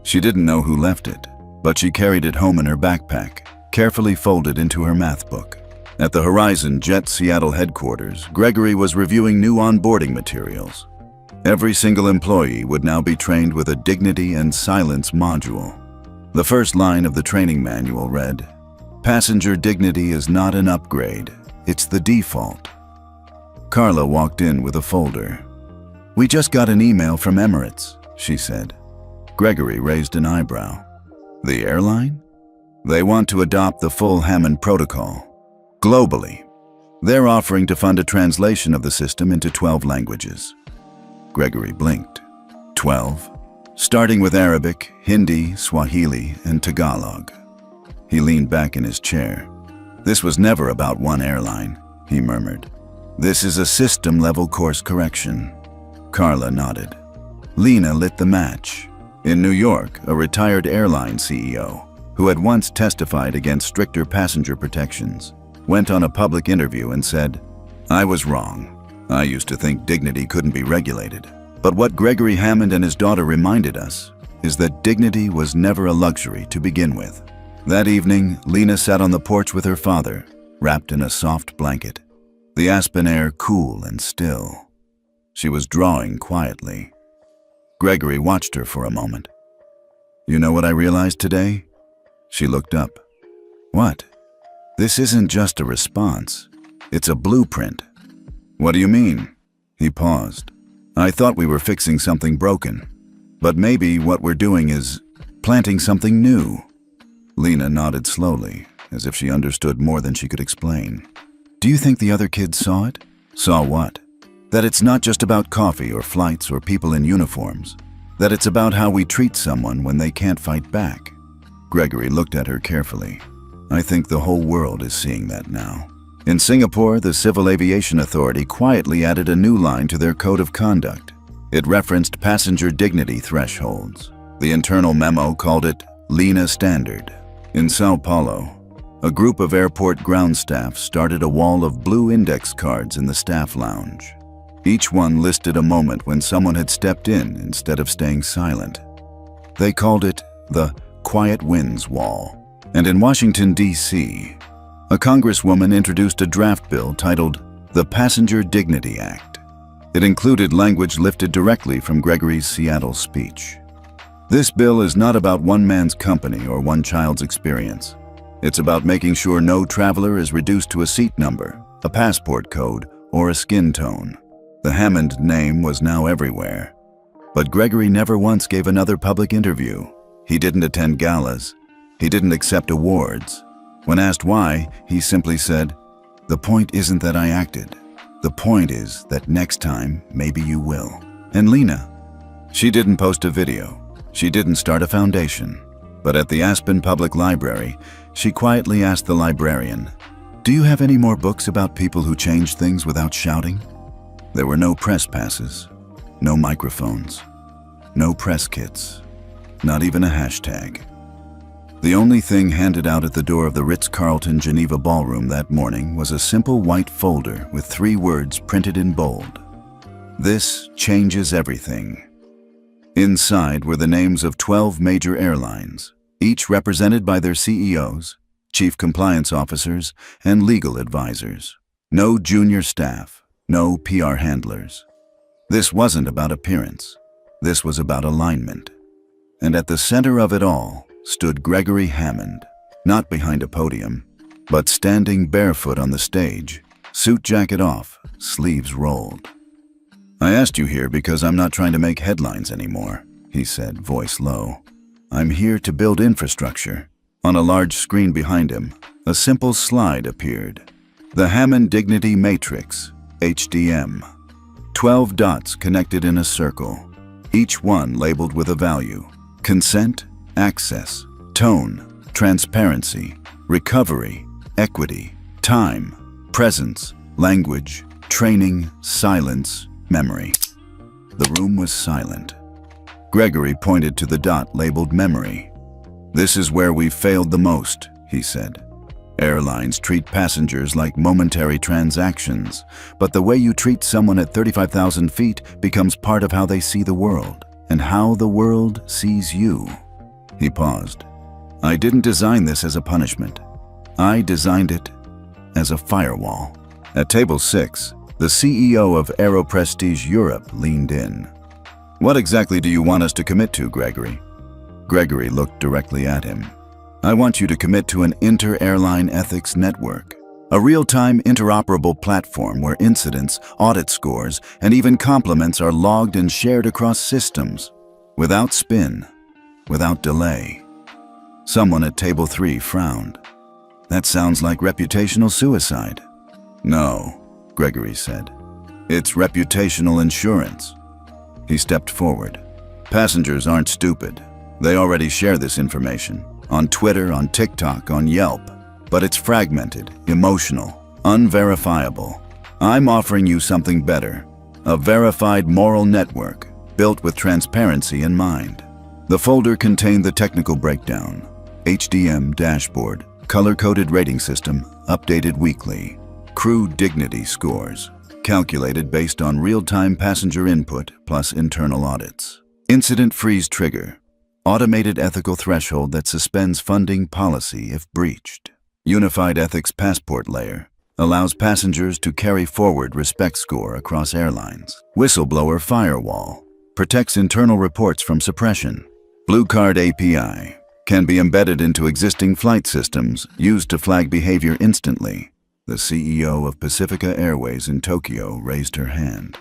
She didn't know who left it, but she carried it home in her backpack, carefully folded into her math book. At the Horizon Jet Seattle headquarters, Gregory was reviewing new onboarding materials. Every single employee would now be trained with a dignity and silence module. The first line of the training manual read, "Passenger dignity is not an upgrade, it's the default." Carla walked in with a folder. "We just got an email from Emirates," she said. Gregory raised an eyebrow. "The airline? They want to adopt the full Hammond protocol. Globally. They're offering to fund a translation of the system into 12 languages." Gregory blinked. 12? Starting with Arabic, Hindi, Swahili, and Tagalog. He leaned back in his chair. "This was never about one airline," he murmured. "This is a system-level course correction." Carla nodded. Lena lit the match. In New York, a retired airline CEO, who had once testified against stricter passenger protections, went on a public interview and said, "I was wrong. I used to think dignity couldn't be regulated. But what Gregory Hammond and his daughter reminded us is that dignity was never a luxury to begin with." That evening, Lena sat on the porch with her father, wrapped in a soft blanket, the aspen air cool and still. She was drawing quietly. Gregory watched her for a moment. "You know what I realized today?" She looked up. "What?" "This isn't just a response. It's a blueprint." "What do you mean?" He paused. "I thought we were fixing something broken. But maybe what we're doing is planting something new." Lena nodded slowly, as if she understood more than she could explain. "Do you think the other kids saw it?" "Saw what?" "That it's not just about coffee or flights or people in uniforms. That it's about how we treat someone when they can't fight back." Gregory looked at her carefully. "I think the whole world is seeing that now." In Singapore, the Civil Aviation Authority quietly added a new line to their code of conduct. It referenced passenger dignity thresholds. The internal memo called it Lena Standard. In Sao Paulo, a group of airport ground staff started a wall of blue index cards in the staff lounge. Each one listed a moment when someone had stepped in instead of staying silent. They called it the Quiet Wins Wall. And in Washington, D.C., a congresswoman introduced a draft bill titled the Passenger Dignity Act. It included language lifted directly from Gregory's Seattle speech. This bill is not about one man's company or one child's experience. It's about making sure no traveler is reduced to a seat number, a passport code, or a skin tone. The Hammond name was now everywhere. But Gregory never once gave another public interview. He didn't attend galas. He didn't accept awards. When asked why, he simply said, "The point isn't that I acted. The point is that next time, maybe you will." And Lena? She didn't post a video. She didn't start a foundation. But at the Aspen Public Library, she quietly asked the librarian, "Do you have any more books about people who changed things without shouting?" There were no press passes, no microphones, no press kits, not even a hashtag. The only thing handed out at the door of the Ritz-Carlton Geneva Ballroom that morning was a simple white folder with 3 words printed in bold. "This changes everything." Inside were the names of 12 major airlines, each represented by their CEOs, chief compliance officers, and legal advisors. No junior staff. No PR handlers. This wasn't about appearance. This was about alignment. And at the center of it all stood Gregory Hammond, not behind a podium, but standing barefoot on the stage, suit jacket off, sleeves rolled. "I asked you here because I'm not trying to make headlines anymore," he said, voice low. "I'm here to build infrastructure." On a large screen behind him, a simple slide appeared. The Hammond Dignity Matrix, HDM. 12 dots connected in a circle, each one labeled with a value. Consent, access, tone, transparency, recovery, equity, time, presence, language, training, silence, memory. The room was silent. Gregory pointed to the dot labeled memory. "This is where we've failed the most," he said. Airlines treat passengers like momentary transactions, but the way you treat someone at 35,000 feet becomes part of how they see the world, and how the world sees you. He paused. I didn't design this as a punishment. I designed it as a firewall. At table 6, the CEO of Aeroprestige Europe leaned in. What exactly do you want us to commit to, Gregory? Gregory looked directly at him. I want you to commit to an inter-airline ethics network, a real-time interoperable platform where incidents, audit scores, and even compliments are logged and shared across systems, without spin, without delay. Someone at table 3 frowned. That sounds like reputational suicide. No, Gregory said. It's reputational insurance. He stepped forward. Passengers aren't stupid. They already share this information. On Twitter, on TikTok, on Yelp. But it's fragmented, emotional, unverifiable. I'm offering you something better. A verified moral network, built with transparency in mind. The folder contained the technical breakdown. HDM dashboard, color-coded rating system, updated weekly. Crew dignity scores, calculated based on real-time passenger input plus internal audits. Incident freeze trigger. Automated ethical threshold that suspends funding policy if breached. Unified ethics passport layer allows passengers to carry forward respect score across airlines. Whistleblower firewall protects internal reports from suppression. Blue Card API can be embedded into existing flight systems used to flag behavior instantly. The CEO of Pacifica Airways in Tokyo raised her hand.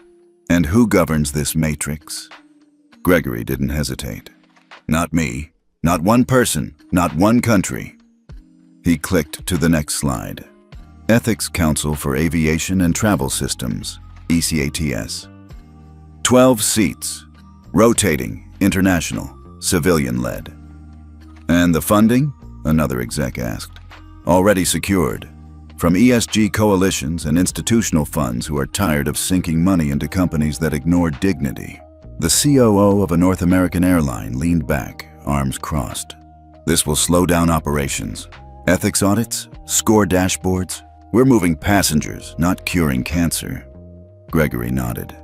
And who governs this matrix? Gregory didn't hesitate. Not me, not one person, not one country. He clicked to the next slide. Ethics Council for Aviation and Travel Systems, ECATS. 12 seats, rotating, international, civilian-led. And the funding? Another exec asked. Already secured. From ESG coalitions and institutional funds who are tired of sinking money into companies that ignore dignity. The COO of a North American airline leaned back, arms crossed. This will slow down operations. Ethics audits? Score dashboards? We're moving passengers, not curing cancer. Gregory nodded.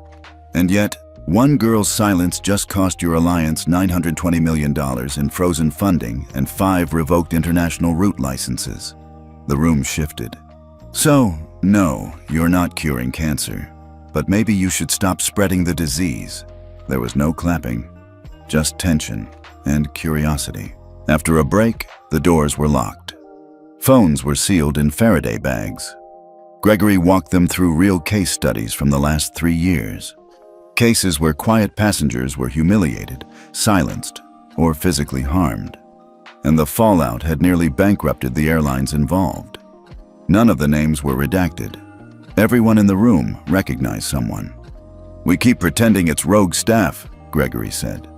And yet, one girl's silence just cost your alliance $920 million in frozen funding and 5 revoked international route licenses. The room shifted. So, no, you're not curing cancer. But maybe you should stop spreading the disease. There was no clapping, just tension and curiosity. After a break, the doors were locked. Phones were sealed in Faraday bags. Gregory walked them through real case studies from the last 3 years. Cases where quiet passengers were humiliated, silenced, or physically harmed. And the fallout had nearly bankrupted the airlines involved. None of the names were redacted. Everyone in the room recognized someone. We keep pretending it's rogue staff, Gregory said.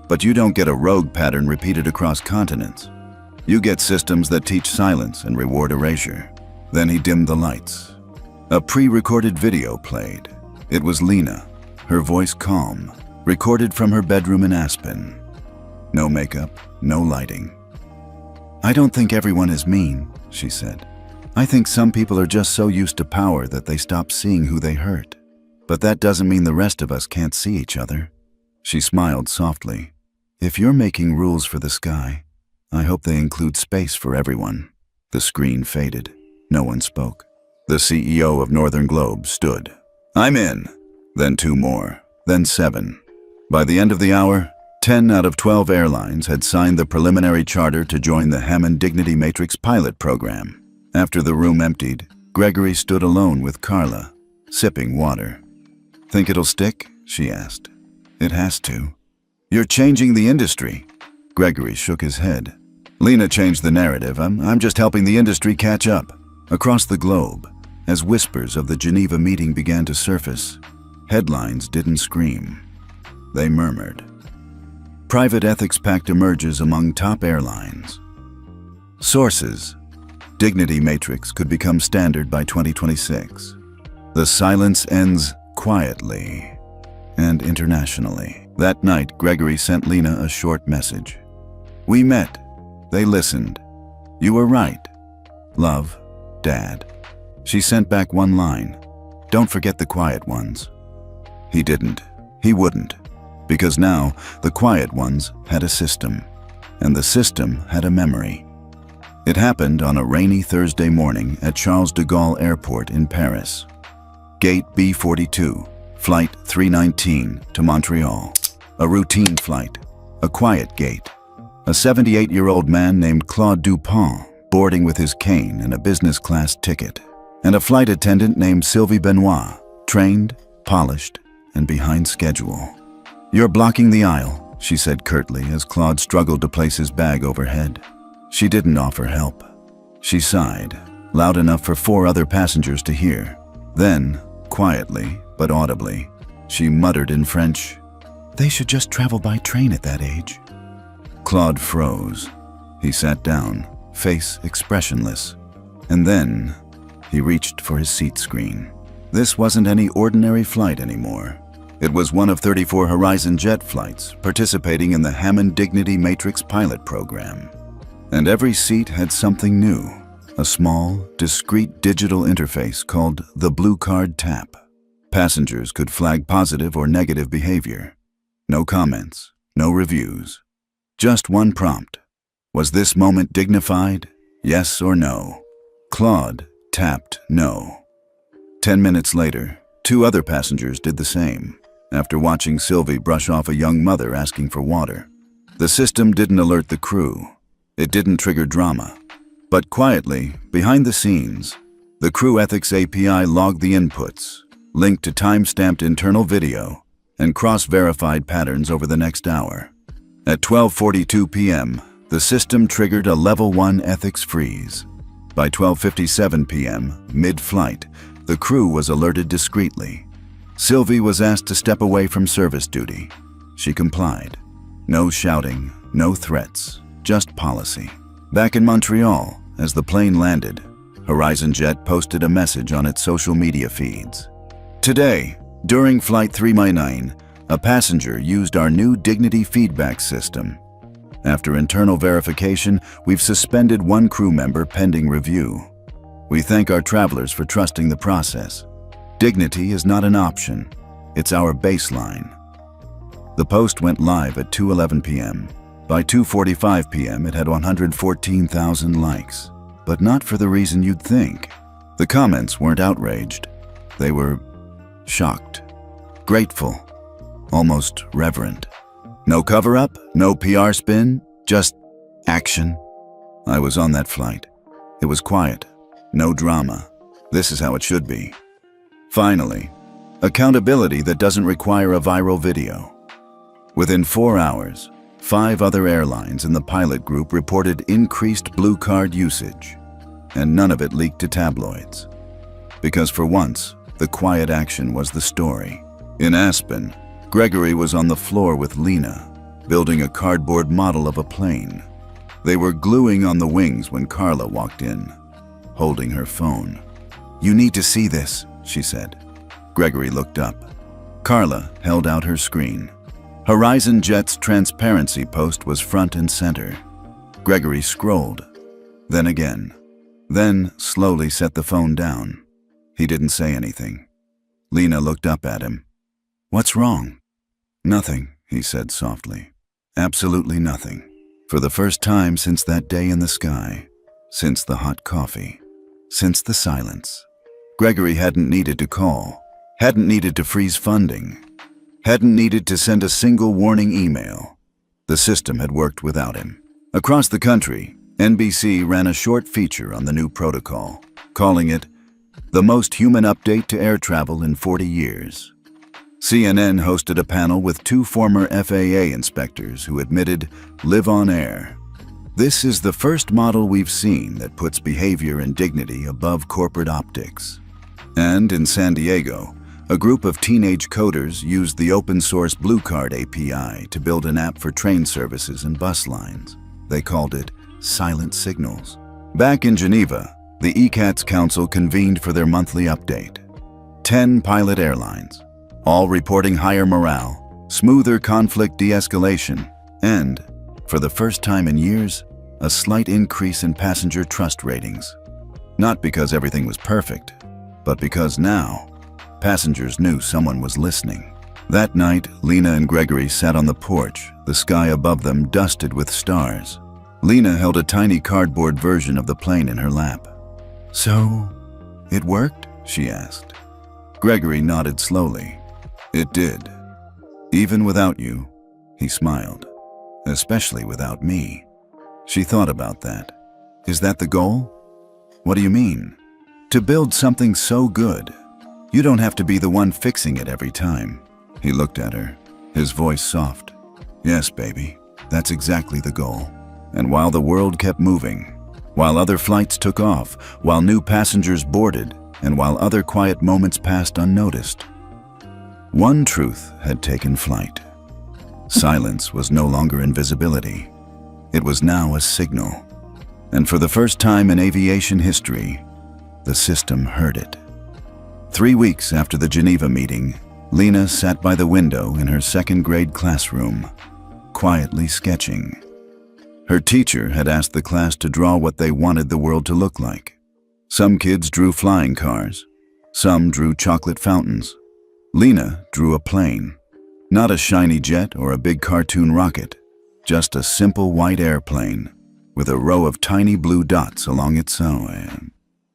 But you don't get a rogue pattern repeated across continents. You get systems that teach silence and reward erasure. Then he dimmed the lights. A pre-recorded video played. It was Lena, her voice calm, recorded from her bedroom in Aspen. No makeup, no lighting. I don't think everyone is mean, she said. I think some people are just so used to power that they stop seeing who they hurt. But that doesn't mean the rest of us can't see each other. She smiled softly. If you're making rules for the sky, I hope they include space for everyone. The screen faded. No one spoke. The CEO of Northern Globe stood. I'm in. Then 2 more. Then 7. By the end of the hour, 10 out of 12 airlines had signed the preliminary charter to join the Hammond Dignity Matrix pilot program. After the room emptied, Gregory stood alone with Carla, sipping water. Think it'll stick? She asked. It has to. You're changing the industry. Gregory shook his head. Lena changed the narrative. I'm just helping the industry catch up. Across the globe, as whispers of the Geneva meeting began to surface, headlines didn't scream. They murmured. Private ethics pact emerges among top airlines. Sources. Dignity Matrix could become standard by 2026. The silence ends quietly and internationally. That night, Gregory sent Lena a short message. We met. They listened. You were right. Love, Dad. She sent back one line. Don't forget the quiet ones. He didn't. He wouldn't. Because now, the quiet ones had a system. And the system had a memory. It happened on a rainy Thursday morning at Charles de Gaulle Airport in Paris. Gate B42, Flight 319 to Montreal. A routine flight. A quiet gate. A 78-year-old man named Claude Dupont boarding with his cane and a business class ticket. And a flight attendant named Sylvie Benoit, trained, polished, and behind schedule. You're blocking the aisle, she said curtly as Claude struggled to place his bag overhead. She didn't offer help. She sighed, loud enough for 4 other passengers to hear. Then, quietly but audibly, she muttered in French, "They should just travel by train at that age." Claude froze. He sat down, face expressionless. And then, he reached for his seat screen. This wasn't any ordinary flight anymore. It was one of 34 Horizon jet flights participating in the Hammond Dignity Matrix pilot program. And every seat had something new, a small, discreet digital interface called the Blue Card Tap. Passengers could flag positive or negative behavior. No comments, no reviews. Just one prompt. Was this moment dignified? Yes or no? Claude tapped no. 10 minutes later, 2 other passengers did the same, after watching Sylvie brush off a young mother asking for water. The system didn't alert the crew. It didn't trigger drama. But quietly, behind the scenes, the Crew Ethics API logged the inputs, linked to time-stamped internal video, and cross-verified patterns over the next hour. At 12:42 p.m., the system triggered a Level 1 ethics freeze. By 12:57 p.m., mid-flight, the crew was alerted discreetly. Sylvie was asked to step away from service duty. She complied. No shouting, no threats, just policy. Back in Montreal, as the plane landed, Horizon Jet posted a message on its social media feeds. Today, during Flight 319, a passenger used our new Dignity feedback system. After internal verification, we've suspended 1 crew member pending review. We thank our travelers for trusting the process. Dignity is not an option. It's our baseline. The post went live at 2:11 p.m. By 2:45 p.m., it had 114,000 likes. But not for the reason you'd think. The comments weren't outraged. They were shocked, grateful, almost reverent. No cover-up, no PR spin, just action. I was on that flight. It was quiet, no drama. This is how it should be. Finally, accountability that doesn't require a viral video. Within 4 hours, 5 other airlines in the pilot group reported increased Blue Card usage, and none of it leaked to tabloids. Because for once, the quiet action was the story. In Aspen, Gregory was on the floor with Lena, building a cardboard model of a plane. They were gluing on the wings when Carla walked in, holding her phone. "You need to see this," she said. Gregory looked up. Carla held out her screen. Horizon Jet's transparency post was front and center. Gregory scrolled, then again, then slowly set the phone down. He didn't say anything. Lena looked up at him. "What's wrong?" "Nothing," he said softly. "Absolutely nothing. For the first time since that day in the sky, since the hot coffee, since the silence." Gregory hadn't needed to call, hadn't needed to freeze funding, hadn't needed to send a single warning email. The system had worked without him. Across the country, NBC ran a short feature on the new protocol, calling it the most human update to air travel in 40 years. CNN hosted a panel with 2 former FAA inspectors who admitted, "Live on air. This is the first model we've seen that puts behavior and dignity above corporate optics." And in San Diego, a group of teenage coders used the open-source Blue Card API to build an app for train services and bus lines. They called it Silent Signals. Back in Geneva, the ECATS Council convened for their monthly update. 10 pilot airlines, all reporting higher morale, smoother conflict de-escalation, and, for the first time in years, a slight increase in passenger trust ratings. Not because everything was perfect, but because now, passengers knew someone was listening. That night, Lena and Gregory sat on the porch, the sky above them dusted with stars. Lena held a tiny cardboard version of the plane in her lap. "So, it worked?" she asked. Gregory nodded slowly. "It did. Even without you," he smiled. "Especially without me." She thought about that. "Is that the goal?" "What do you mean?" "To build something so good, you don't have to be the one fixing it every time." He looked at her, his voice soft. "Yes, baby, that's exactly the goal." And while the world kept moving, while other flights took off, while new passengers boarded, and while other quiet moments passed unnoticed, one truth had taken flight. Silence was no longer invisibility. It was now a signal. And for the first time in aviation history, the system heard it. 3 weeks after the Geneva meeting, Lena sat by the window in her second-grade classroom, quietly sketching. Her teacher had asked the class to draw what they wanted the world to look like. Some kids drew flying cars. Some drew chocolate fountains. Lena drew a plane. Not a shiny jet or a big cartoon rocket, just a simple white airplane with a row of tiny blue dots along its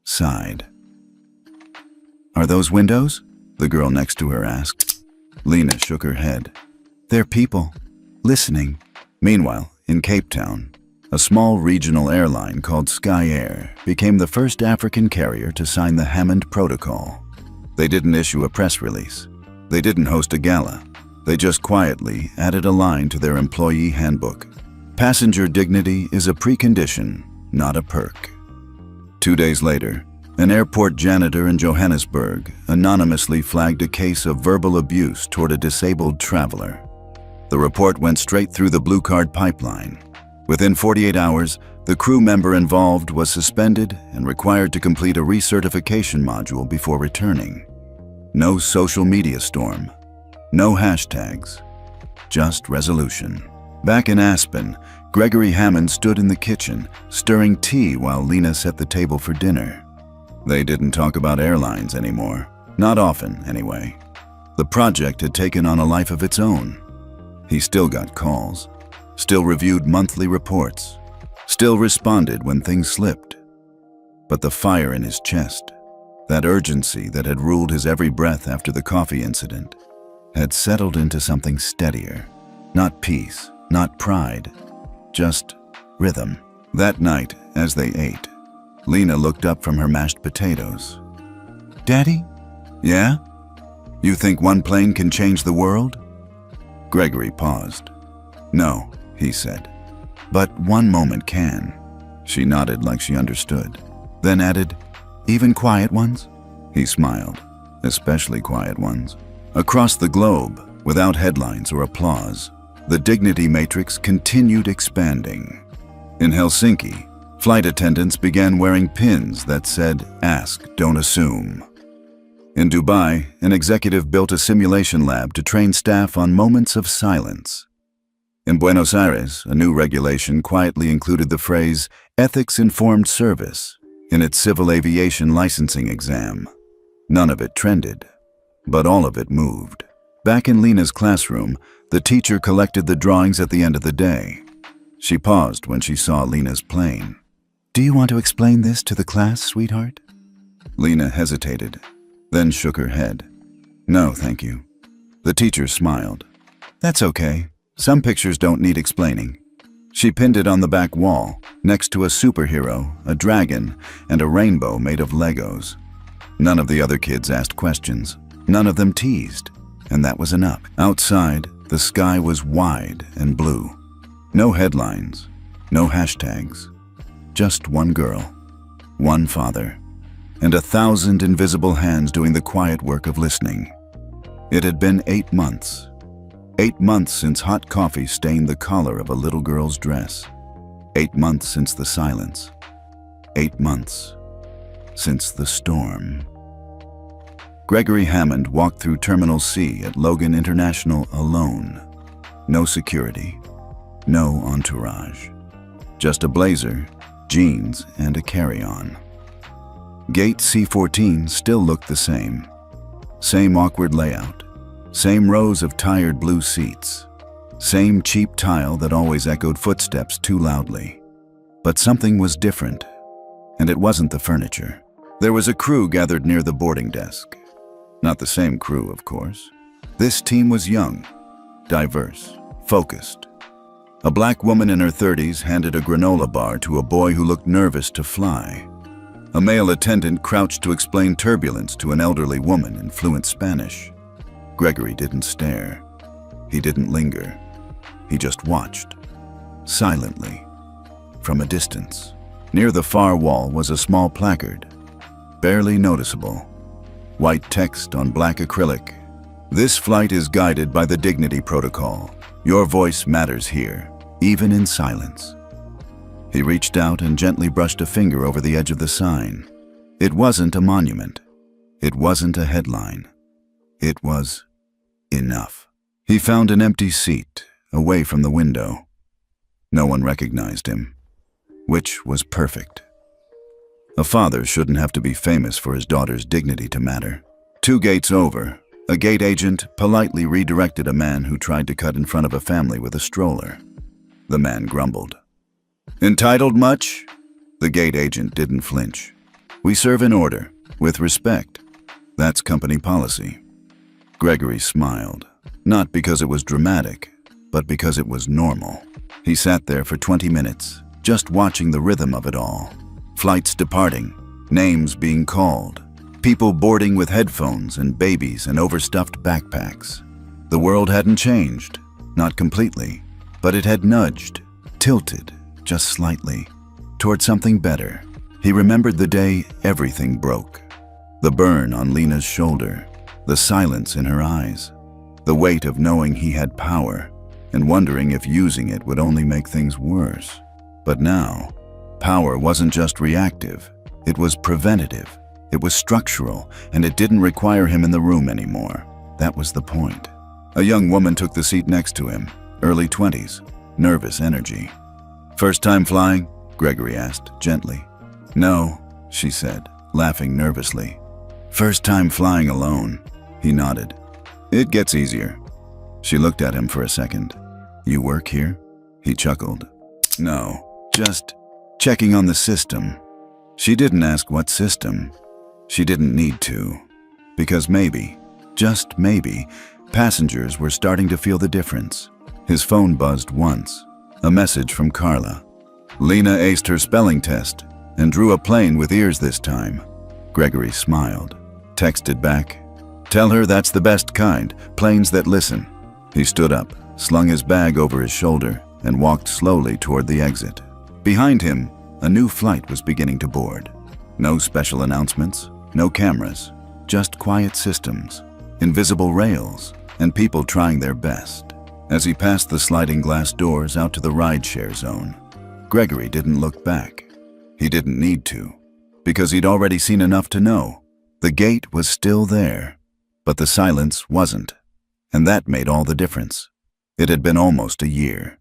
side. "Are those windows?" the girl next to her asked. Lena shook her head. "They're people, listening." Meanwhile, in Cape Town, a small regional airline called Sky Air became the first African carrier to sign the Hammond Protocol. They didn't issue a press release. They didn't host a gala. They just quietly added a line to their employee handbook. Passenger dignity is a precondition, not a perk. 2 days later, an airport janitor in Johannesburg anonymously flagged a case of verbal abuse toward a disabled traveler. The report went straight through the Blue Card pipeline. Within 48 hours, the crew member involved was suspended and required to complete a recertification module before returning. No social media storm. No hashtags. Just resolution. Back in Aspen, Gregory Hammond stood in the kitchen, stirring tea while Lena set the table for dinner. They didn't talk about airlines anymore. Not often, anyway. The project had taken on a life of its own. He still got calls, still reviewed monthly reports, still responded when things slipped. But the fire in his chest, that urgency that had ruled his every breath after the coffee incident, had settled into something steadier. Not peace, not pride, just rhythm. That night, as they ate, Lena looked up from her mashed potatoes. "Daddy?" "Yeah? You think one plane can change the world?" Gregory paused. "No," he said. "But one moment can." She nodded like she understood, then added, "Even quiet ones?" He smiled. "Especially quiet ones." Across the globe, without headlines or applause, the dignity matrix continued expanding. In Helsinki, flight attendants began wearing pins that said, "Ask, don't assume." In Dubai, an executive built a simulation lab to train staff on moments of silence. In Buenos Aires, a new regulation quietly included the phrase ethics-informed service in its civil aviation licensing exam. None of it trended, but all of it moved. Back in Lena's classroom, the teacher collected the drawings at the end of the day. She paused when she saw Lena's plane. "Do you want to explain this to the class, sweetheart?" Lena hesitated, then shook her head. "No, thank you." The teacher smiled. "That's okay. Some pictures don't need explaining." She pinned it on the back wall, next to a superhero, a dragon, and a rainbow made of Legos. None of the other kids asked questions. None of them teased, and that was enough. Outside, the sky was wide and blue. No headlines, no hashtags. Just one girl, one father, and 1,000 invisible hands doing the quiet work of listening. It had been 8 months. 8 months since hot coffee stained the collar of a little girl's dress. 8 months since the silence. 8 months since the storm. Gregory Hammond walked through Terminal C at Logan International alone. No security, no entourage. Just a blazer, jeans, and a carry-on. Gate C-14 still looked the same. Same awkward layout. Same rows of tired blue seats. Same cheap tile that always echoed footsteps too loudly. But something was different, and it wasn't the furniture. There was a crew gathered near the boarding desk. Not the same crew, of course. This team was young, diverse, focused. A black woman in her 30s handed a granola bar to a boy who looked nervous to fly. A male attendant crouched to explain turbulence to an elderly woman in fluent Spanish. Gregory didn't stare. He didn't linger. He just watched, silently, from a distance. Near the far wall was a small placard, barely noticeable. White text on black acrylic. This flight is guided by the Dignity Protocol. Your voice matters here, even in silence. He reached out and gently brushed a finger over the edge of the sign. It wasn't a monument. It wasn't a headline. It was enough. He found an empty seat, away from the window. No one recognized him, which was perfect. A father shouldn't have to be famous for his daughter's dignity to matter. 2 gates over, a gate agent politely redirected a man who tried to cut in front of a family with a stroller. The man grumbled. "Entitled much?" The gate agent didn't flinch. "We serve in order, with respect. That's company policy." Gregory smiled, not because it was dramatic, but because it was normal. He sat there for 20 minutes, just watching the rhythm of it all. Flights departing, names being called, people boarding with headphones and babies and overstuffed backpacks. The world hadn't changed, not completely, but it had nudged, tilted, just slightly, toward something better. He remembered the day everything broke. The burn on Lena's shoulder, the silence in her eyes, the weight of knowing he had power and wondering if using it would only make things worse. But now, power wasn't just reactive, it was preventative. It was structural, and it didn't require him in the room anymore. That was the point. A young woman took the seat next to him, early 20s, nervous energy. "First time flying?" Gregory asked, gently. "No," she said, laughing nervously. "First time flying alone." He nodded. "It gets easier." She looked at him for a second. "You work here?" He chuckled. "No, just checking on the system." She didn't ask what system. She didn't need to, because maybe, just maybe, passengers were starting to feel the difference. His phone buzzed once, a message from Carla. Lena aced her spelling test and drew a plane with ears this time. Gregory smiled, texted back, "Tell her that's the best kind, planes that listen." He stood up, slung his bag over his shoulder, and walked slowly toward the exit. Behind him, a new flight was beginning to board. No special announcements, no cameras, just quiet systems, invisible rails, and people trying their best. As he passed the sliding glass doors out to the rideshare zone, Gregory didn't look back. He didn't need to, because he'd already seen enough to know. The gate was still there, but the silence wasn't, and that made all the difference. It had been almost a year.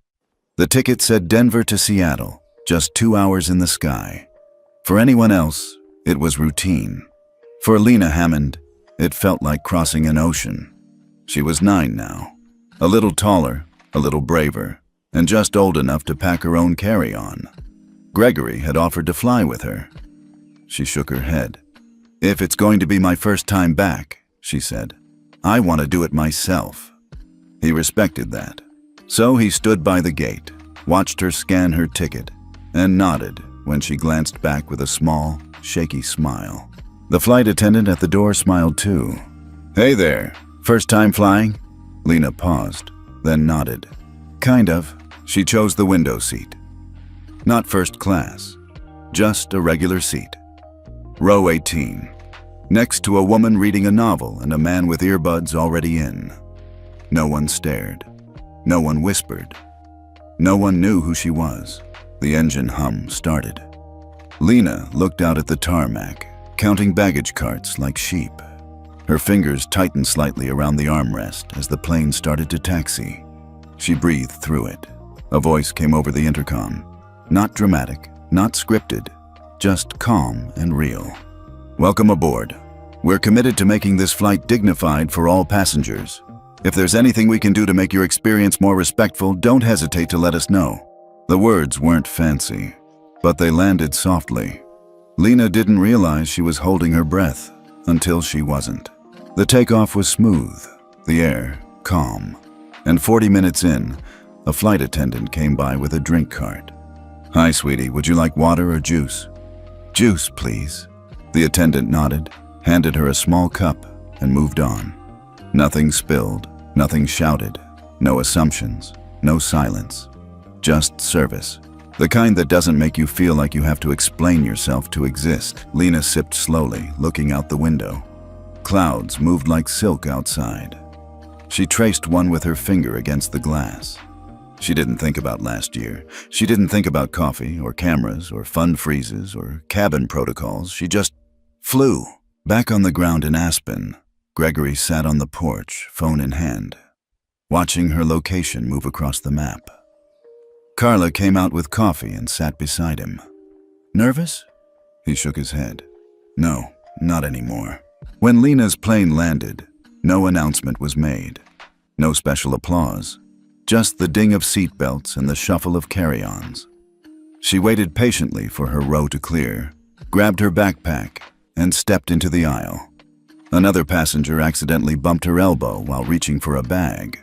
The ticket said Denver to Seattle, just 2 hours in the sky. For anyone else, it was routine. For Lena Hammond, it felt like crossing an ocean. She was 9 now, a little taller, a little braver, and just old enough to pack her own carry-on. Gregory had offered to fly with her. She shook her head. "If it's going to be my first time back," she said, "I want to do it myself." He respected that. So he stood by the gate, watched her scan her ticket, and nodded when she glanced back with a small, shaky smile. The flight attendant at the door smiled too. "Hey there, first time flying?" Lena paused, then nodded. "Kind of." She chose the window seat. Not first class, just a regular seat. Row 18, next to a woman reading a novel and a man with earbuds already in. No one stared. No one whispered. No one knew who she was. The engine hum started. Lena looked out at the tarmac, counting baggage carts like sheep. Her fingers tightened slightly around the armrest as the plane started to taxi. She breathed through it. A voice came over the intercom. Not dramatic, not scripted, just calm and real. Welcome aboard. We're committed to making this flight dignified for all passengers. If there's anything we can do to make your experience more respectful, don't hesitate to let us know." The words weren't fancy, but they landed softly. Lena didn't realize she was holding her breath until she wasn't. The takeoff was smooth, the air calm, and 40 minutes in, a flight attendant came by with a drink cart. "Hi, sweetie, would you like water or juice?" "Juice, please." The attendant nodded, handed her a small cup, and moved on. Nothing spilled, nothing shouted, no assumptions, no silence. Just service. The kind that doesn't make you feel like you have to explain yourself to exist. Lena sipped slowly, looking out the window. Clouds moved like silk outside. She traced one with her finger against the glass. She didn't think about last year. She didn't think about coffee, or cameras, or fun freezes, or cabin protocols. She just flew. Back on the ground in Aspen, Gregory sat on the porch, phone in hand, watching her location move across the map. Carla came out with coffee and sat beside him. "Nervous?" He shook his head. "No, not anymore." When Lena's plane landed, no announcement was made. No special applause. Just the ding of seatbelts and the shuffle of carry-ons. She waited patiently for her row to clear, grabbed her backpack, and stepped into the aisle. Another passenger accidentally bumped her elbow while reaching for a bag.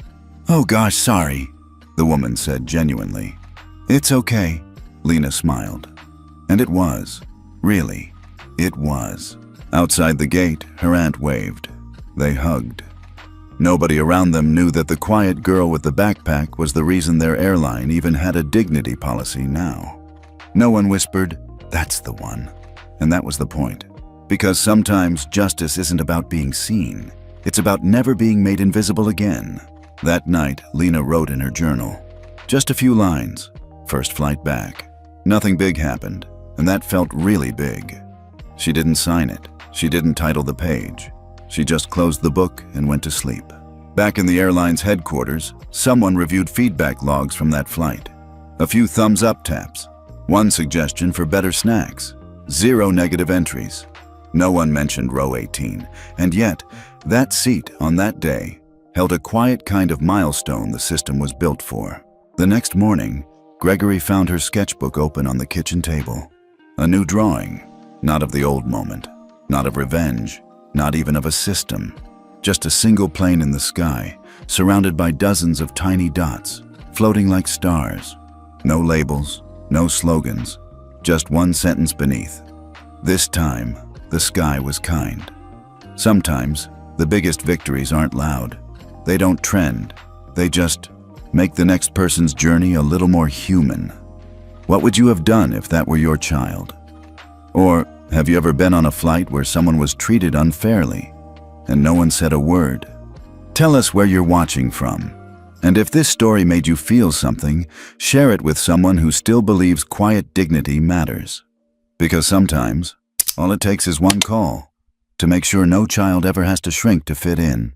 "Oh gosh, sorry," the woman said genuinely. "It's okay," Lena smiled. And it was. Really, it was. Outside the gate, her aunt waved. They hugged. Nobody around them knew that the quiet girl with the backpack was the reason their airline even had a dignity policy now. No one whispered, "That's the one." And that was the point. Because sometimes justice isn't about being seen. It's about never being made invisible again. That night, Lena wrote in her journal. Just a few lines. First flight back. Nothing big happened, and that felt really big. She didn't sign it. She didn't title the page. She just closed the book and went to sleep. Back in the airline's headquarters, someone reviewed feedback logs from that flight. A few thumbs-up taps. One suggestion for better snacks. 0 negative entries. No one mentioned row 18, and yet, that seat on that day held a quiet kind of milestone the system was built for. The next morning, Gregory found her sketchbook open on the kitchen table. A new drawing, not of the old moment, not of revenge, not even of a system. Just a single plane in the sky, surrounded by dozens of tiny dots, floating like stars. No labels, no slogans, just one sentence beneath. This time, the sky was kind. Sometimes, the biggest victories aren't loud. They don't trend. They just make the next person's journey a little more human. What would you have done if that were your child? Or have you ever been on a flight where someone was treated unfairly and no one said a word? Tell us where you're watching from. And if this story made you feel something, share it with someone who still believes quiet dignity matters. Because sometimes, all it takes is one call to make sure no child ever has to shrink to fit in.